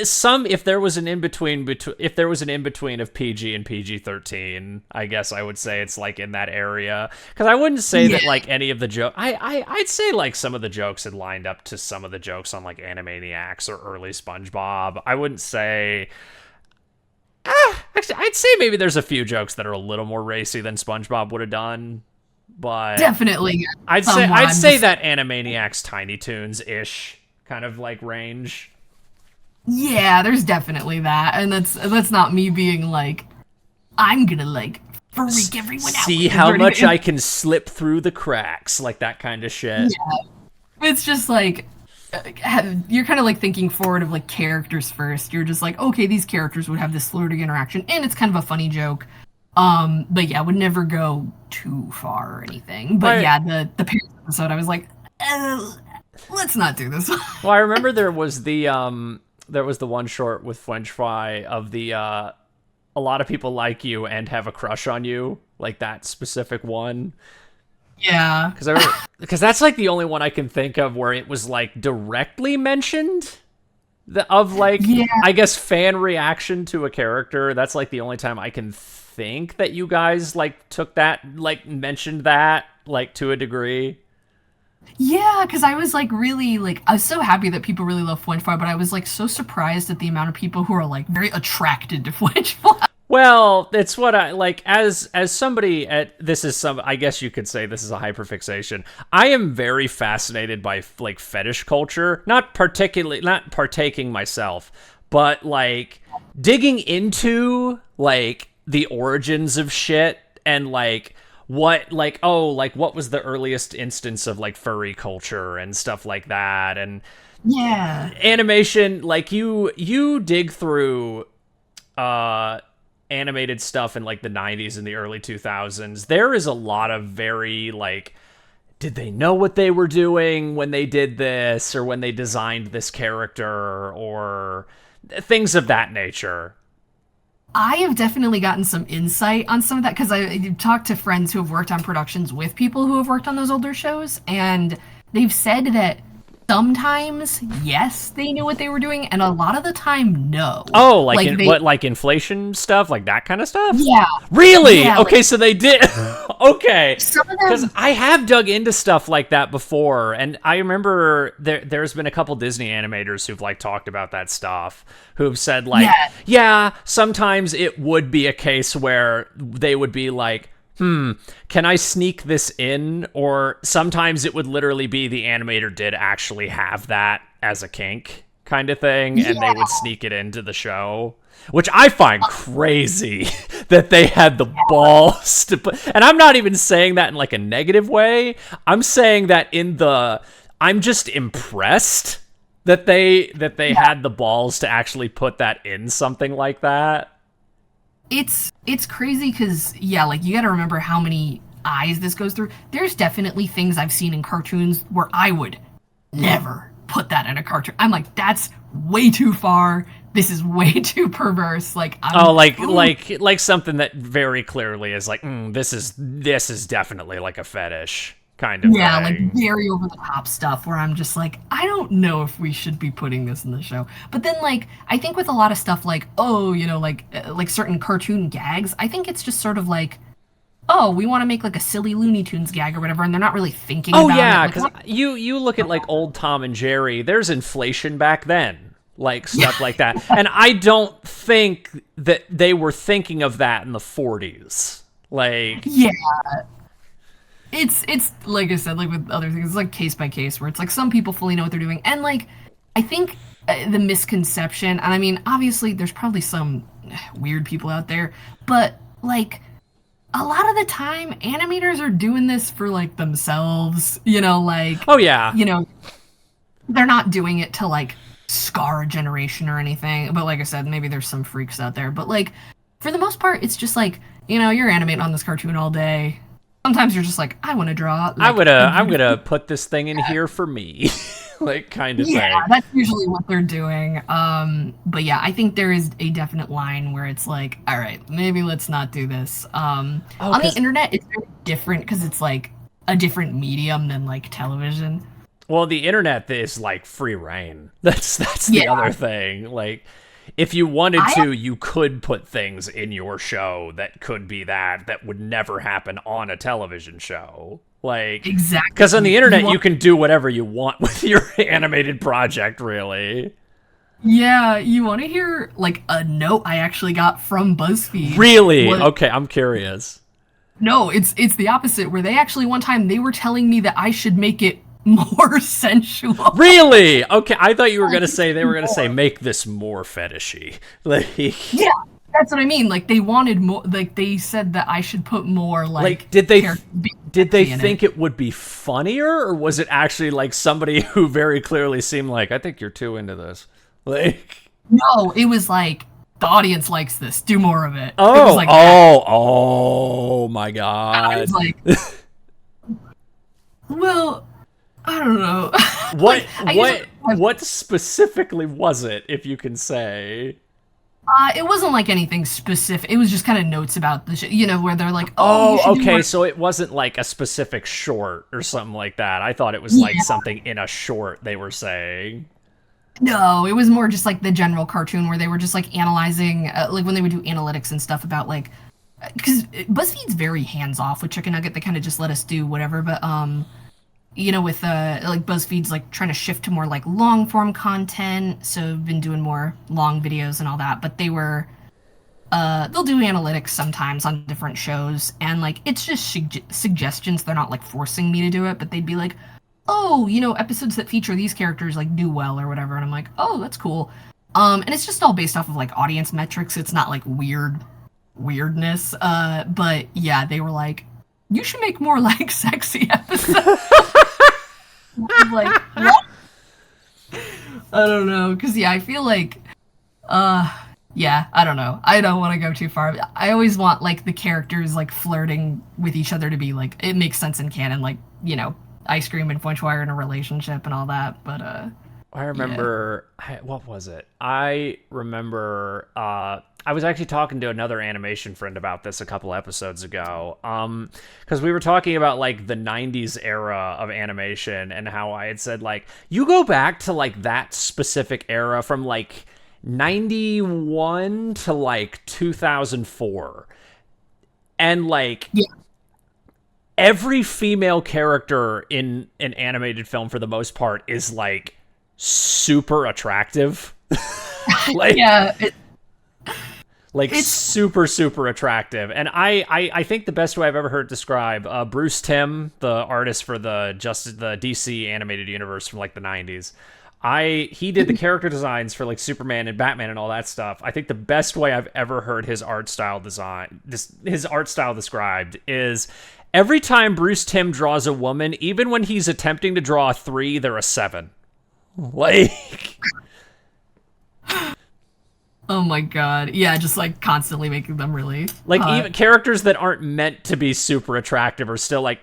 some. If there was an in between of PG and PG-13, I guess I would say it's like in that area. Because I wouldn't say that like any of the jokes. I'd say like some of the jokes had lined up to some of the jokes on like Animaniacs or early SpongeBob. I wouldn't say. Actually, I'd say maybe there's a few jokes that are a little more racy than SpongeBob would have done. But definitely, I'd say that Animaniacs Tiny Toons ish kind of like range. Yeah, there's definitely that, and that's not me being like, I'm gonna like freak everyone out. See how much I can slip through the cracks, like that kind of shit. Yeah. It's just like, you're kind of like thinking forward of like characters first. You're just like, okay, these characters would have this flirting interaction, and it's kind of a funny joke. But yeah, would never go too far or anything. But Right. yeah, the Paris episode, I was like, let's not do this. Well, I remember there was the one short with French Fry of the a lot of people like you and have a crush on you, like that specific one. Yeah. Because that's like the only one I can think of where it was like directly mentioned of like Yeah. I guess fan reaction to a character. That's like the only time I can think that you guys like took that, like mentioned that like to a degree. Yeah, because I was like really like I was so happy that people really love Flinch Fly, but I was like so surprised at the amount of people who are like very attracted to Flinch Fly. Well, it's what I like as somebody at this is some I guess you could say this is a hyperfixation. I am very fascinated by like fetish culture, not partaking myself, but like digging into like the origins of shit and like what like oh like what was the earliest instance of like furry culture and stuff like that and Yeah. animation like you dig through animated stuff in like the 90s and the early 2000s. There is a lot of very like did they know what they were doing when they did this or when they designed this character or things of that nature. I have definitely gotten some insight on some of that because I talked to friends who have worked on productions with people who have worked on those older shows, and they've said that sometimes, yes, they knew what they were doing, and a lot of the time, no. Oh, what, like inflation stuff, like that kind of stuff? Yeah. Really? Yeah, okay, so they did. Okay. Some of Because them, I have dug into stuff like that before, and I remember there's been a couple Disney animators who've like talked about that stuff, who've said like, yeah, sometimes it would be a case where they would be like, can I sneak this in? Or sometimes it would literally be the animator did actually have that as a kink kind of thing, and they would sneak it into the show, which I find crazy that they had the balls to put. And I'm not even saying that in like a negative way. I'm saying that I'm just impressed that they had the balls to actually put that in something like that. it's crazy because yeah, like you got to remember how many eyes this goes through. There's definitely things I've seen in cartoons where I would never put that in a cartoon. I'm like, that's way too far. This is way too perverse. Like, like something that very clearly is like, this is definitely like a fetish kind of thing. like very over the top stuff where I'm just like, I don't know if we should be putting this in the show. But then like, I think with a lot of stuff like, oh, like certain cartoon gags, I think it's just sort of like, oh, we want to make like a silly Looney Tunes gag or whatever, and they're not really thinking about it. Because you look at like old Tom and Jerry, there's inflation back then. Like stuff like that. And I don't think that they were thinking of that in the 40s. Like Yeah. It's like I said, like with other things, it's like case by case where it's like some people fully know what they're doing. And like, I think the misconception, and I mean, obviously there's probably some weird people out there, but like, a lot of the time, animators are doing this for like themselves, like, oh yeah, they're not doing it to like scar a generation or anything. But like I said, maybe there's some freaks out there. But like, for the most part, it's just like, you're animating on this cartoon all day. Sometimes you're just like, I want to draw. Like, I'm gonna put this thing in here for me, like kind of thing. Yeah, that's usually what they're doing. But yeah, I think there is a definite line where it's like, all right, maybe let's not do this. On the internet, it's very different because it's like a different medium than like television. Well, the internet is like free reign. That's the other thing. Like, if you wanted to, you could put things in your show that could be that would never happen on a television show. Like, exactly. Because on the internet, you can do whatever you want with your animated project, really. Yeah, you want to hear like a note I actually got from BuzzFeed? Really? Okay, I'm curious. No, it's the opposite. Where they actually one time they were telling me that I should make it more sensual. Really? Okay, I thought you were gonna say they were gonna say make this more fetishy. Like, yeah, that's what I mean. Like they wanted more. Like they said that I should put more. Like did they did they think it would be funnier, or was it actually like somebody who very clearly seemed like, I think you're too into this? Like, no, it was like, the audience likes this. Do more of it. Oh, it was like oh my God. I was like, well, I don't know. What specifically was it, if you can say? It wasn't like anything specific. It was just kind of notes about the where they're like, okay, so it wasn't like a specific short or something like that. I thought it was like something in a short they were saying. No, it was more just like the general cartoon where they were just like analyzing, like when they would do analytics and stuff about like, because BuzzFeed's very hands off with Chikn Nuggit. They kind of just let us do whatever. But with like BuzzFeed's like trying to shift to more like long form content, so I've been doing more long videos and all that. But they were, they'll do analytics sometimes on different shows, and like it's just suggestions. They're not like forcing me to do it, but they'd be like, oh, episodes that feature these characters like do well or whatever, and I'm like, oh, that's cool. And it's just all based off of like audience metrics. It's not like weirdness. But yeah, they were like, you should make more like sexy episodes. Like, what? I don't know, because I feel like, yeah, I don't know. I don't want to go too far. I always want like the characters like flirting with each other to be like, it makes sense in canon, like Ice Cream and Flinchwire are in a relationship and all that, but I remember what was it? I remember I was actually talking to another animation friend about this a couple episodes ago. Because we were talking about like the 90s era of animation and how I had said like, you go back to like that specific era from like 91 to like 2004. And like every female character in an animated film, for the most part, is like super attractive. Like, it's super attractive. And I think the best way I've ever heard it described, Bruce Timm, the artist for the DC animated universe from like the 90s, he did the character designs for like Superman and Batman and all that stuff. I think the best way I've ever heard his art style described is, every time Bruce Timm draws a woman, even when he's attempting to draw a 3, they're a 7. Like, oh my God. Yeah, just like constantly making them really like hot. Even characters that aren't meant to be super attractive are still like,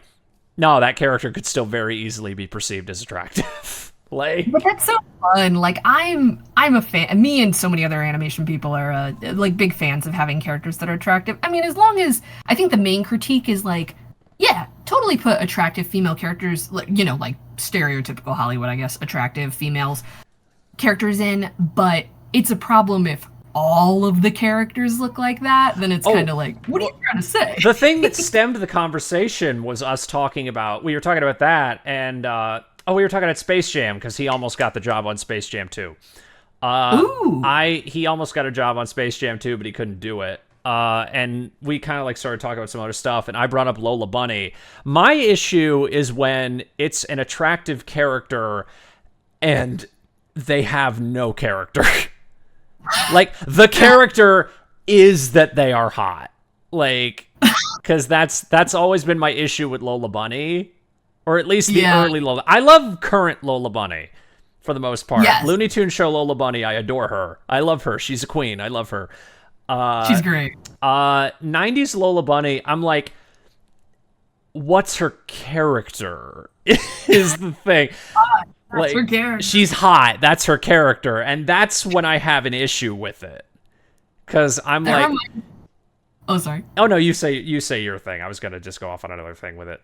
no, that character could still very easily be perceived as attractive. Like, but that's so fun. Like I'm a fan. Me and so many other animation people are like big fans of having characters that are attractive. I mean, as long as, I think the main critique is like, yeah, totally put attractive female characters, like stereotypical Hollywood, I guess, attractive females characters in, but it's a problem if all of the characters look like that, then it's kind of like, what are you trying to say? The thing that stemmed the conversation was us we were talking about that, and we were talking about Space Jam, because he almost got the job on Space Jam 2. He almost got a job on Space Jam 2, but he couldn't do it. And we kind of like started talking about some other stuff, and I brought up Lola Bunny. My issue is when it's an attractive character and they have no character. Like, the character is that they are hot. Like, because that's always been my issue with Lola Bunny, or at least the early Lola. I love current Lola Bunny for the most part. Yes. Looney Tunes show Lola Bunny, I adore her. I love her. She's a queen. I love her. She's great. 90s Lola Bunny, I'm like, what's her character? Is the thing. That's her character. She's hot. That's her character. And that's when I have an issue with it. Because I'm like... Oh, sorry. Oh, no, you say your thing. I was going to just go off on another thing with it.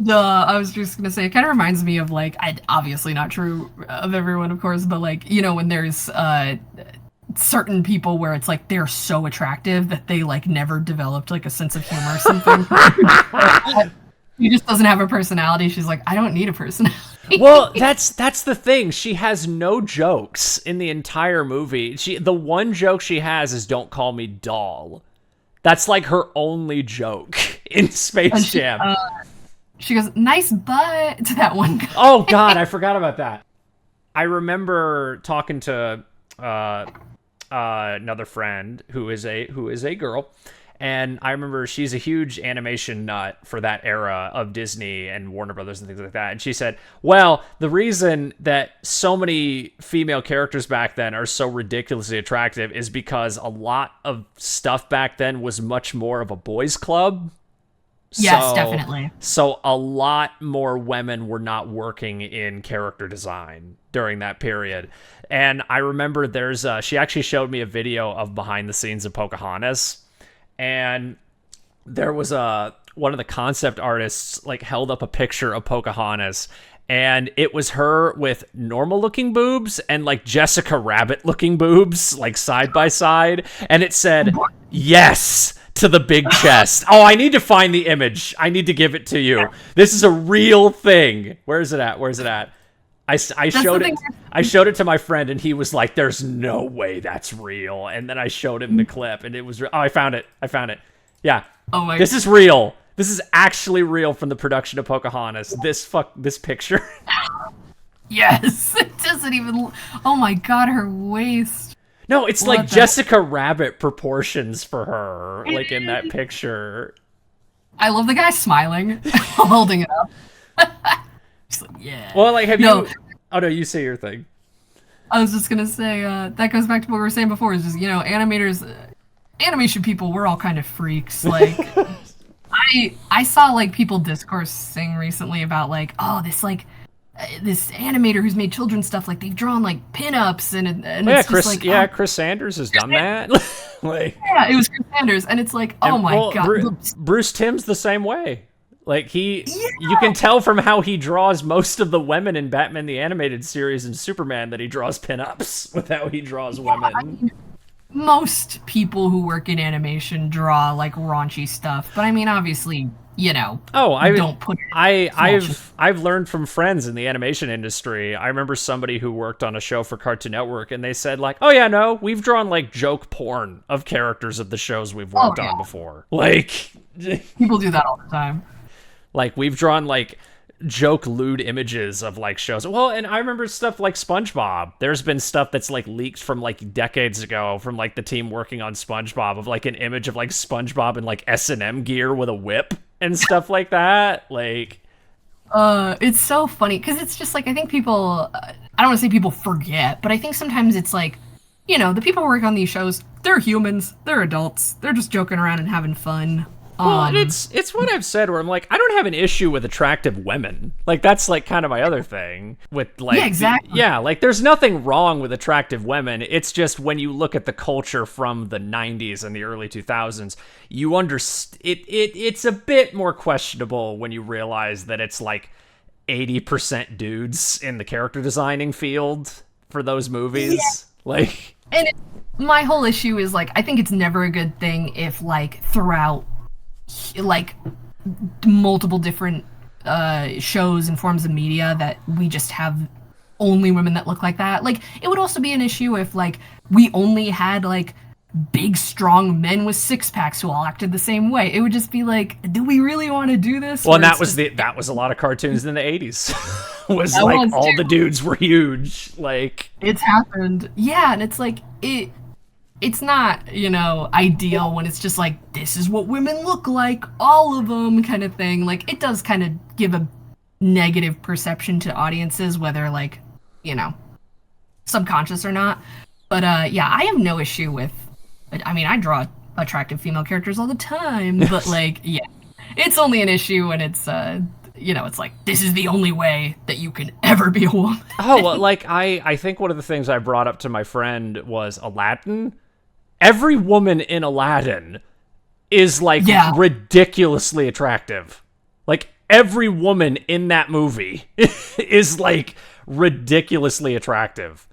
I was just going to say, it kind of reminds me of, like, obviously not true of everyone, of course, but, like, when there's certain people where it's, like, they're so attractive that they, like, never developed, like, a sense of humor or something. She just doesn't have a personality. She's like, I don't need a personality. Well, that's the thing. She has no jokes in the entire movie. The one joke she has is "Don't call me doll." That's like her only joke in Space Jam. She goes, "Nice butt" to that one guy. Oh God, I forgot about that. I remember talking to another friend who is a girl, And I remember she's a huge animation nut for that era of Disney and Warner Brothers and things like that. And she said, well, the reason that so many female characters back then are so ridiculously attractive is because a lot of stuff back then was much more of a boys' club. Yes, definitely. So a lot more women were not working in character design during that period. And I remember she actually showed me a video of behind the scenes of Pocahontas. And there was one of the concept artists like held up a picture of Pocahontas, and it was her with normal looking boobs and like Jessica Rabbit looking boobs, like side by side. And it said, yes, to the big chest. Oh, I need to find the image. I need to give it to you. This is a real thing. Where is it at? I showed it. I showed it to my friend, and he was like, "There's no way that's real." And then I showed him the clip, and it was. Oh, I found it. Yeah. Oh my. This is real. This is actually real from the production of Pocahontas. This picture. Yes, it doesn't even. Oh my God, her waist. No, it's like Jessica Rabbit proportions for her, like in that picture. I love the guy smiling, holding it up. Just like, yeah. Well, like, have you? Oh no, you say your thing. I was just gonna say that goes back to what we were saying before. Is just animators, animation people. We're all kind of freaks. Like, I saw like people discoursing recently about like, oh, this animator who's made children's stuff. Like they've drawn like pinups and yeah, it's Chris. just like, yeah, Chris Sanders has done that. Like, yeah, it was Chris Sanders, and it's like, oh my God, Bruce Timm's the same way. Like you can tell from how he draws most of the women in Batman the Animated Series and Superman that he draws pinups with how he draws women. I mean, most people who work in animation draw like raunchy stuff, but I mean, obviously, don't put. I've learned from friends in the animation industry. I remember somebody who worked on a show for Cartoon Network, and they said like, "Oh yeah, no, we've drawn like joke porn of characters of the shows we've worked on before." Like, people do that all the time. Like, we've drawn, like, joke lewd images of, like, shows. Well, and I remember stuff like SpongeBob. There's been stuff that's, like, leaked from, like, decades ago from, like, the team working on SpongeBob of, like, an image of, like, SpongeBob in, like, S&M gear with a whip and stuff like that. Like... It's so funny, because it's just, like, I think people... I don't want to say people forget, but I think sometimes it's, like, the people who work on these shows, they're humans, they're adults, they're just joking around and having fun. Well, it's what I've said where I'm like, I don't have an issue with attractive women. Like, that's like kind of my other thing with like, yeah, exactly. Like there's nothing wrong with attractive women. It's just when you look at the culture from the 90s and the early 2000s, you understand it's a bit more questionable when you realize that it's like 80% dudes in the character designing field for those movies. Yeah. Like, and my whole issue is like, I think it's never a good thing if like throughout like multiple different shows and forms of media that we just have only women that look like that. Like, it would also be an issue if like we only had like big strong men with six packs who all acted the same way. It would just be like, do we really want to do this? Well, and that was a lot of cartoons in the 80s. was like all the dudes were huge. Like, it's happened. Yeah, and it's like it's not, ideal when it's just like, this is what women look like, all of them, kind of thing. Like, it does kind of give a negative perception to audiences, whether, like, subconscious or not. But, yeah, I have no issue with, I mean, I draw attractive female characters all the time, but, like, yeah, it's only an issue when it's, it's like, this is the only way that you can ever be a woman. Oh, well, like, I think one of the things I brought up to my friend was Aladdin. Every woman in Aladdin is, like, ridiculously attractive. Like, every woman in that movie is, like, ridiculously attractive.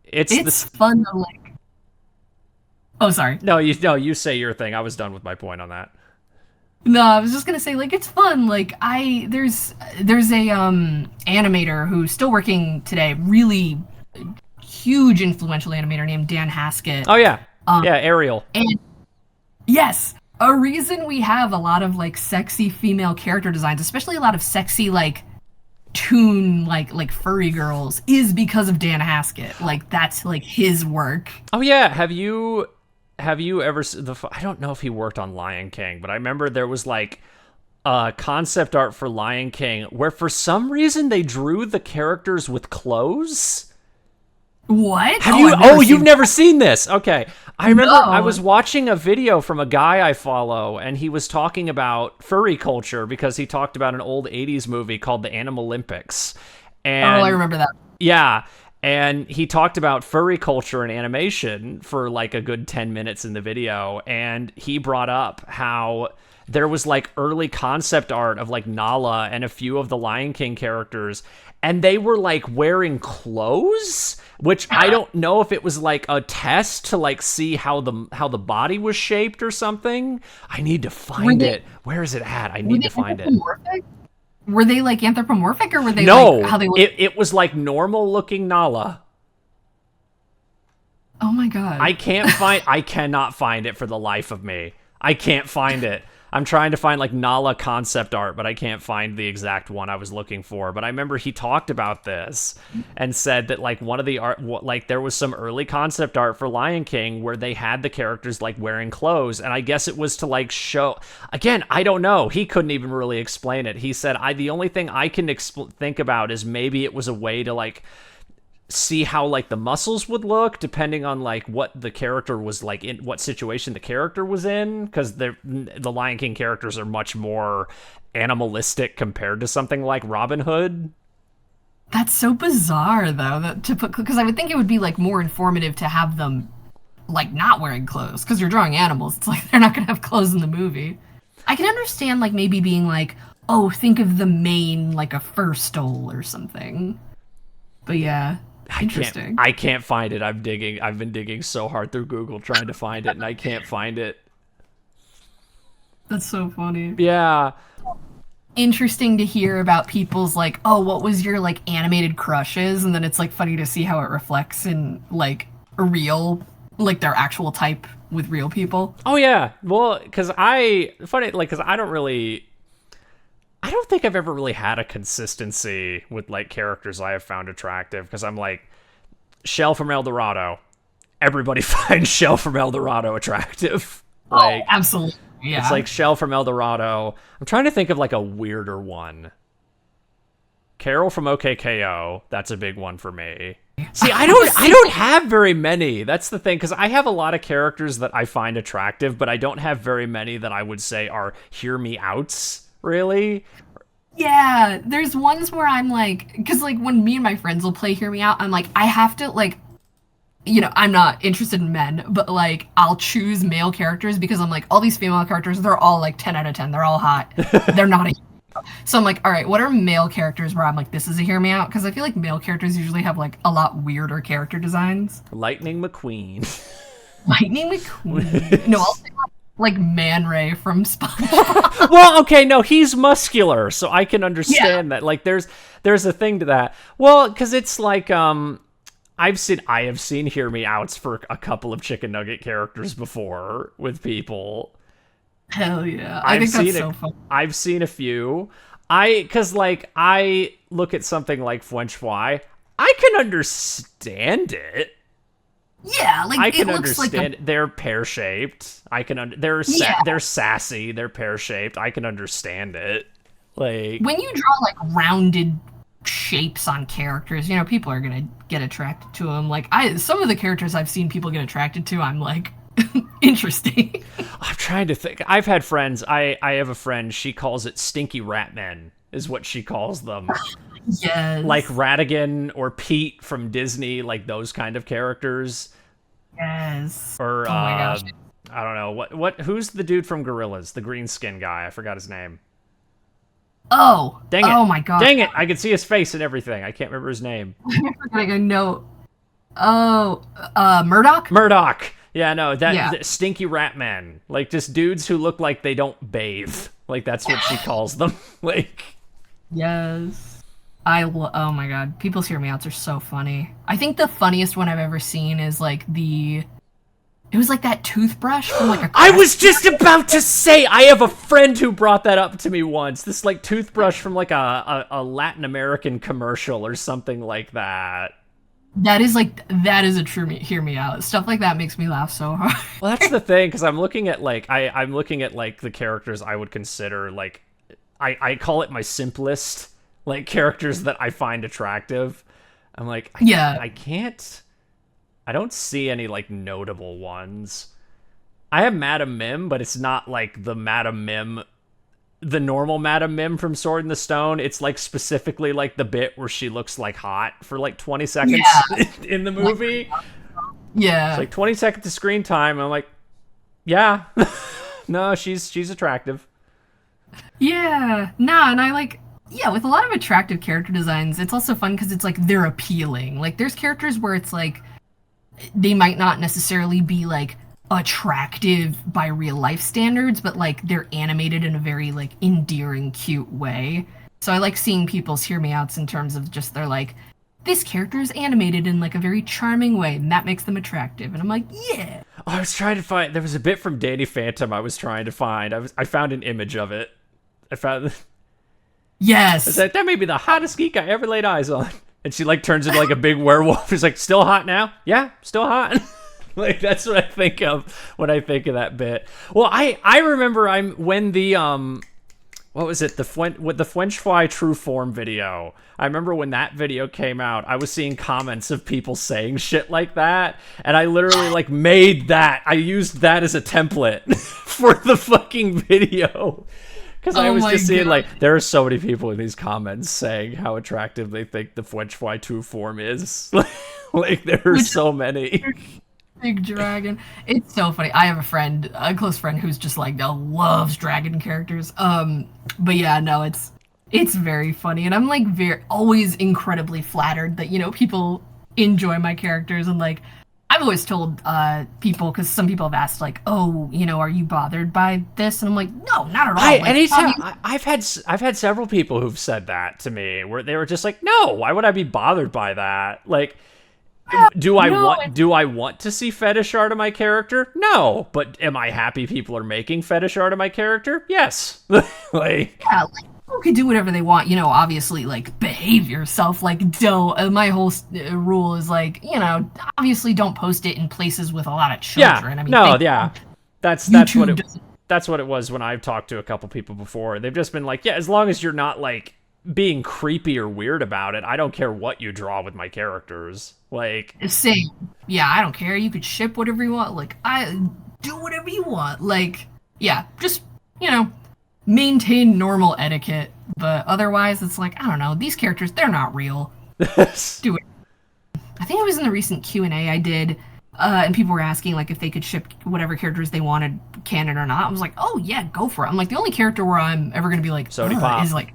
It's fun to, like... Oh, sorry. No, you say your thing. I was done with my point on that. No, I was just gonna say, like, it's fun. Like, there's a animator who's still working today, really huge influential animator named Dan Haskett. Oh yeah. Ariel. And yes, a reason we have a lot of like sexy female character designs, especially a lot of sexy like toon like furry girls, is because of Dan Haskett. Like, that's like his work. Oh yeah, have you have you ever I don't know if he worked on Lion King, but I remember there was like concept art for Lion King where for some reason they drew the characters with clothes. What? Have you? You've never seen this? Okay. I remember I was watching a video from a guy I follow, and he was talking about furry culture because he talked about an old 80s movie called The Animal Olympics. And, I remember that. Yeah. And he talked about furry culture and animation for like a good 10 minutes in the video. And he brought up how there was like early concept art of like Nala and a few of the Lion King characters, and they were like wearing clothes, which I don't know if it was like a test to like see how the body was shaped or something. I need to find it. Where is it at? I need to find it. Were they like anthropomorphic, or were they like how they look? It was like normal looking Nala. Oh my god. I cannot find it for the life of me. I can't find it. I'm trying to find like Nala concept art, but I can't find the exact one I was looking for. But I remember he talked about this and said that like one of the art, like there was some early concept art for Lion King where they had the characters like wearing clothes. And I guess it was to like show, again, I don't know. He couldn't even really explain it. He said, the only thing I can think about is maybe it was a way to like see how like the muscles would look depending on like what the character was like, in what situation the character was in, because the Lion King characters are much more animalistic compared to something like Robin Hood. That's so bizarre though, that to put, because I would think it would be like more informative to have them like not wearing clothes, because you're drawing animals. It's like they're not gonna have clothes in the movie. I can understand like maybe being like, oh, think of the mane like a fur stole or something, but yeah. Interesting. I can't find it. I've been digging so hard through Google trying to find it, and I can't find it. That's so funny. Yeah. Interesting to hear about people's like, oh, what was your like animated crushes? And then it's like funny to see how it reflects in like a real, like their actual type with real people. Oh yeah. Well, because I don't think I've ever really had a consistency with like characters I have found attractive, because I'm like, Shell from El Dorado. Everybody finds Shell from El Dorado attractive. Like, absolutely. Yeah. It's like Shell from El Dorado. I'm trying to think of like a weirder one. Carol from OKKO. That's a big one for me. See, I don't have very many. That's the thing, because I have a lot of characters that I find attractive, but I don't have very many that I would say are hear me outs, really. Yeah, there's ones where I'm like, because like when me and my friends will play Hear Me Out, I'm like, I have to like, you know, I'm not interested in men, but like I'll choose male characters because I'm like, all these female characters, they're all like 10 out of 10. They're all hot. They're not a So I'm like, all right, what are male characters where I'm like, this is a Hear Me Out? Because I feel like male characters usually have like a lot weirder character designs. Lightning McQueen. Lightning McQueen. No, I'll say like Man Ray from SpongeBob. Well, okay, no, he's muscular, so I can understand that. Like, there's a thing to that. Well, because it's like, I have seen Hear Me Outs for a couple of Chikn Nugget characters before with people. Hell yeah. I think that's so fun. I've seen a few. Because like, I look at something like Fwench Fly, I can understand it. Yeah, like I can it looks understand. like They're pear-shaped. They're sassy. They're pear-shaped. I can understand it. Like, when you draw like rounded shapes on characters, you know, people are gonna get attracted to them. Like some of the characters I've seen people get attracted to, I'm like, interesting. I'm trying to think. I've had friends. I have a friend. She calls it stinky rat men, is what she calls them. Yes. Like Ratigan or Pete from Disney, like those kind of characters. Yes. Or oh my gosh. I don't know who's the dude from Gorillaz, the green skin guy. I forgot his name. Oh. Dang it. Oh my god. Dang it. I could see his face and everything. I can't remember his name. I'm forgetting a note. Oh, Murdoch? Murdoch. Yeah, no, that stinky rat man. Like just dudes who look like they don't bathe. Like that's what she calls them. Like, yes. Oh my god, people's Hear Me Outs are so funny. I think the funniest one I've ever seen is like it was like that toothbrush from like a I was just about to say, I have a friend who brought that up to me once. This like toothbrush from like a Latin American commercial or something like that. that is a true hear me out. Stuff like that makes me laugh so hard. Well, that's the thing, because I'm looking at like I'm looking at like the characters I would consider like I call it my simplest like characters that I find attractive. I'm like Yeah. I can't I don't see any like notable ones. I have Madam Mim, but it's not like the Madam Mim, the normal Madam Mim from Sword in the Stone. It's like specifically like the bit where she looks like hot for like 20 seconds in the movie. Yeah. It's like 20 seconds of screen time. And I'm like, yeah, no, she's attractive. Yeah. Nah, and I like yeah, with a lot of attractive character designs, it's also fun because it's like they're appealing. Like there's characters where it's like they might not necessarily be like attractive by real life standards, but like they're animated in a very like endearing, cute way. So I like seeing people's hear me outs in terms of just they're like, this character is animated in like a very charming way, and that makes them attractive. And I'm like, yeah. I was trying to find. There was a bit from Danny Phantom I was trying to find. I found an image of it. I found. Yes. I said that may be the hottest geek I ever laid eyes on. And she like turns into like a big werewolf. She's like, still hot now? Yeah, still hot. Like that's what I think of when I think of that bit. Well, I remember when the what was it, with the French Fry True Form video. I remember when that video came out, I was seeing comments of people saying shit like that, and I literally like made that. I used that as a template for the fucking video. Because I was just seeing, like, there are so many people in these comments saying how attractive they think the French Fry True Form is. Like, there are so many. Big dragon. It's so funny. I have a close friend who's just like loves dragon characters. But yeah, no, it's very funny, and I'm like always incredibly flattered that people enjoy my characters, and like I've always told people, because some people have asked like, oh, are you bothered by this? And I'm like, no, not at all. Anytime I've had several people who've said that to me, where they were just like, no, why would I be bothered by that? Like. Do I want to see fetish art of my character? No. But am I happy people are making fetish art of my character? Yes. Like people can do whatever they want, obviously like behave yourself, like don't my whole rule is like, obviously don't post it in places with a lot of children. That's what it was when I've talked to a couple people before. They've just been like, yeah, as long as you're not like being creepy or weird about it, I don't care what you draw with my characters. Like, same. Yeah, I don't care. You could ship whatever you want. Like, I do whatever you want. Like, yeah, just maintain normal etiquette. But otherwise, it's like, I don't know. These characters, they're not real. Do it. I think it was in the recent Q&A I did, and people were asking like if they could ship whatever characters they wanted, canon or not. I was like, oh yeah, go for it. I'm like, the only character where I'm ever gonna be like, is like,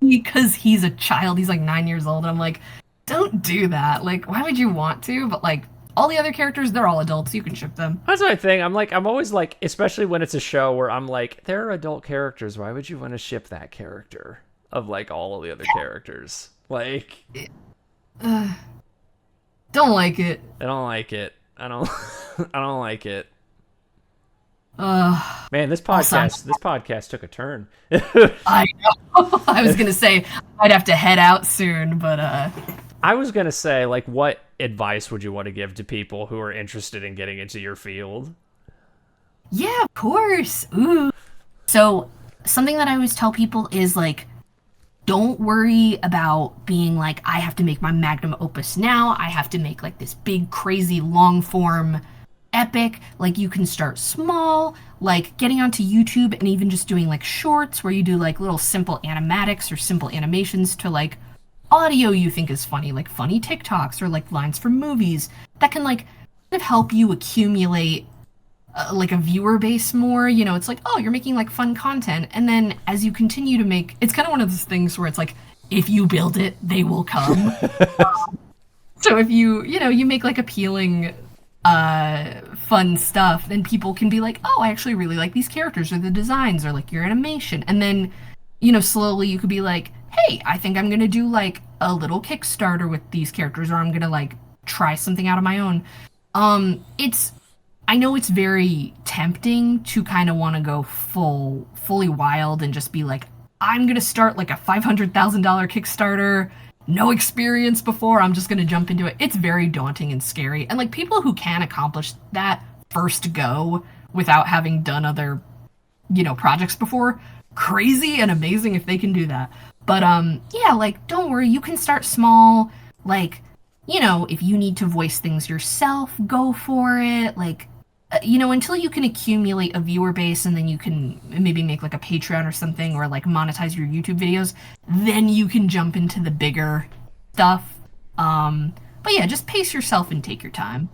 because he's a child. He's like 9 years old, and I'm like, don't do that. Like, why would you want to? But like all the other characters, they're all adults. You can ship them. That's my thing. I'm always like, especially when it's a show where I'm like, there are adult characters. Why would you want to ship that character of like all of the other characters? Like, don't like it. I don't like it. I don't like it. Man, this podcast took a turn. I know. I was gonna say I'd have to head out soon, but I was gonna say, like, what advice would you want to give to people who are interested in getting into your field? Yeah, of course. Ooh. So something that I always tell people is like, don't worry about being like, I have to make my magnum opus now. I have to make like this big, crazy, long form epic. Like, you can start small, like getting onto YouTube and even just doing like shorts where you do like little simple animatics or simple animations to like audio you think is funny, like funny TikToks or like lines from movies that can like kind of help you accumulate like a viewer base more. It's like, oh, you're making like fun content, and then as you continue to make, it's kind of one of those things where it's like, if you build it, they will come. So if you make like appealing fun stuff, then people can be like, oh, I actually really like these characters or the designs or like your animation. And then slowly you could be like, hey, I think I'm gonna do like a little Kickstarter with these characters, or I'm gonna like try something out of my own. I know it's very tempting to kind of want to go fully wild and just be like, I'm gonna start like a $500,000 Kickstarter no experience before, I'm just gonna jump into it. It's very daunting and scary. And like people who can accomplish that first go without having done other, projects before, crazy and amazing if they can do that. But yeah, like don't worry, you can start small. Like, if you need to voice things yourself, go for it. Like until you can accumulate a viewer base and then you can maybe make like a Patreon or something or like monetize your YouTube videos, then you can jump into the bigger stuff. But yeah, just pace yourself and take your time.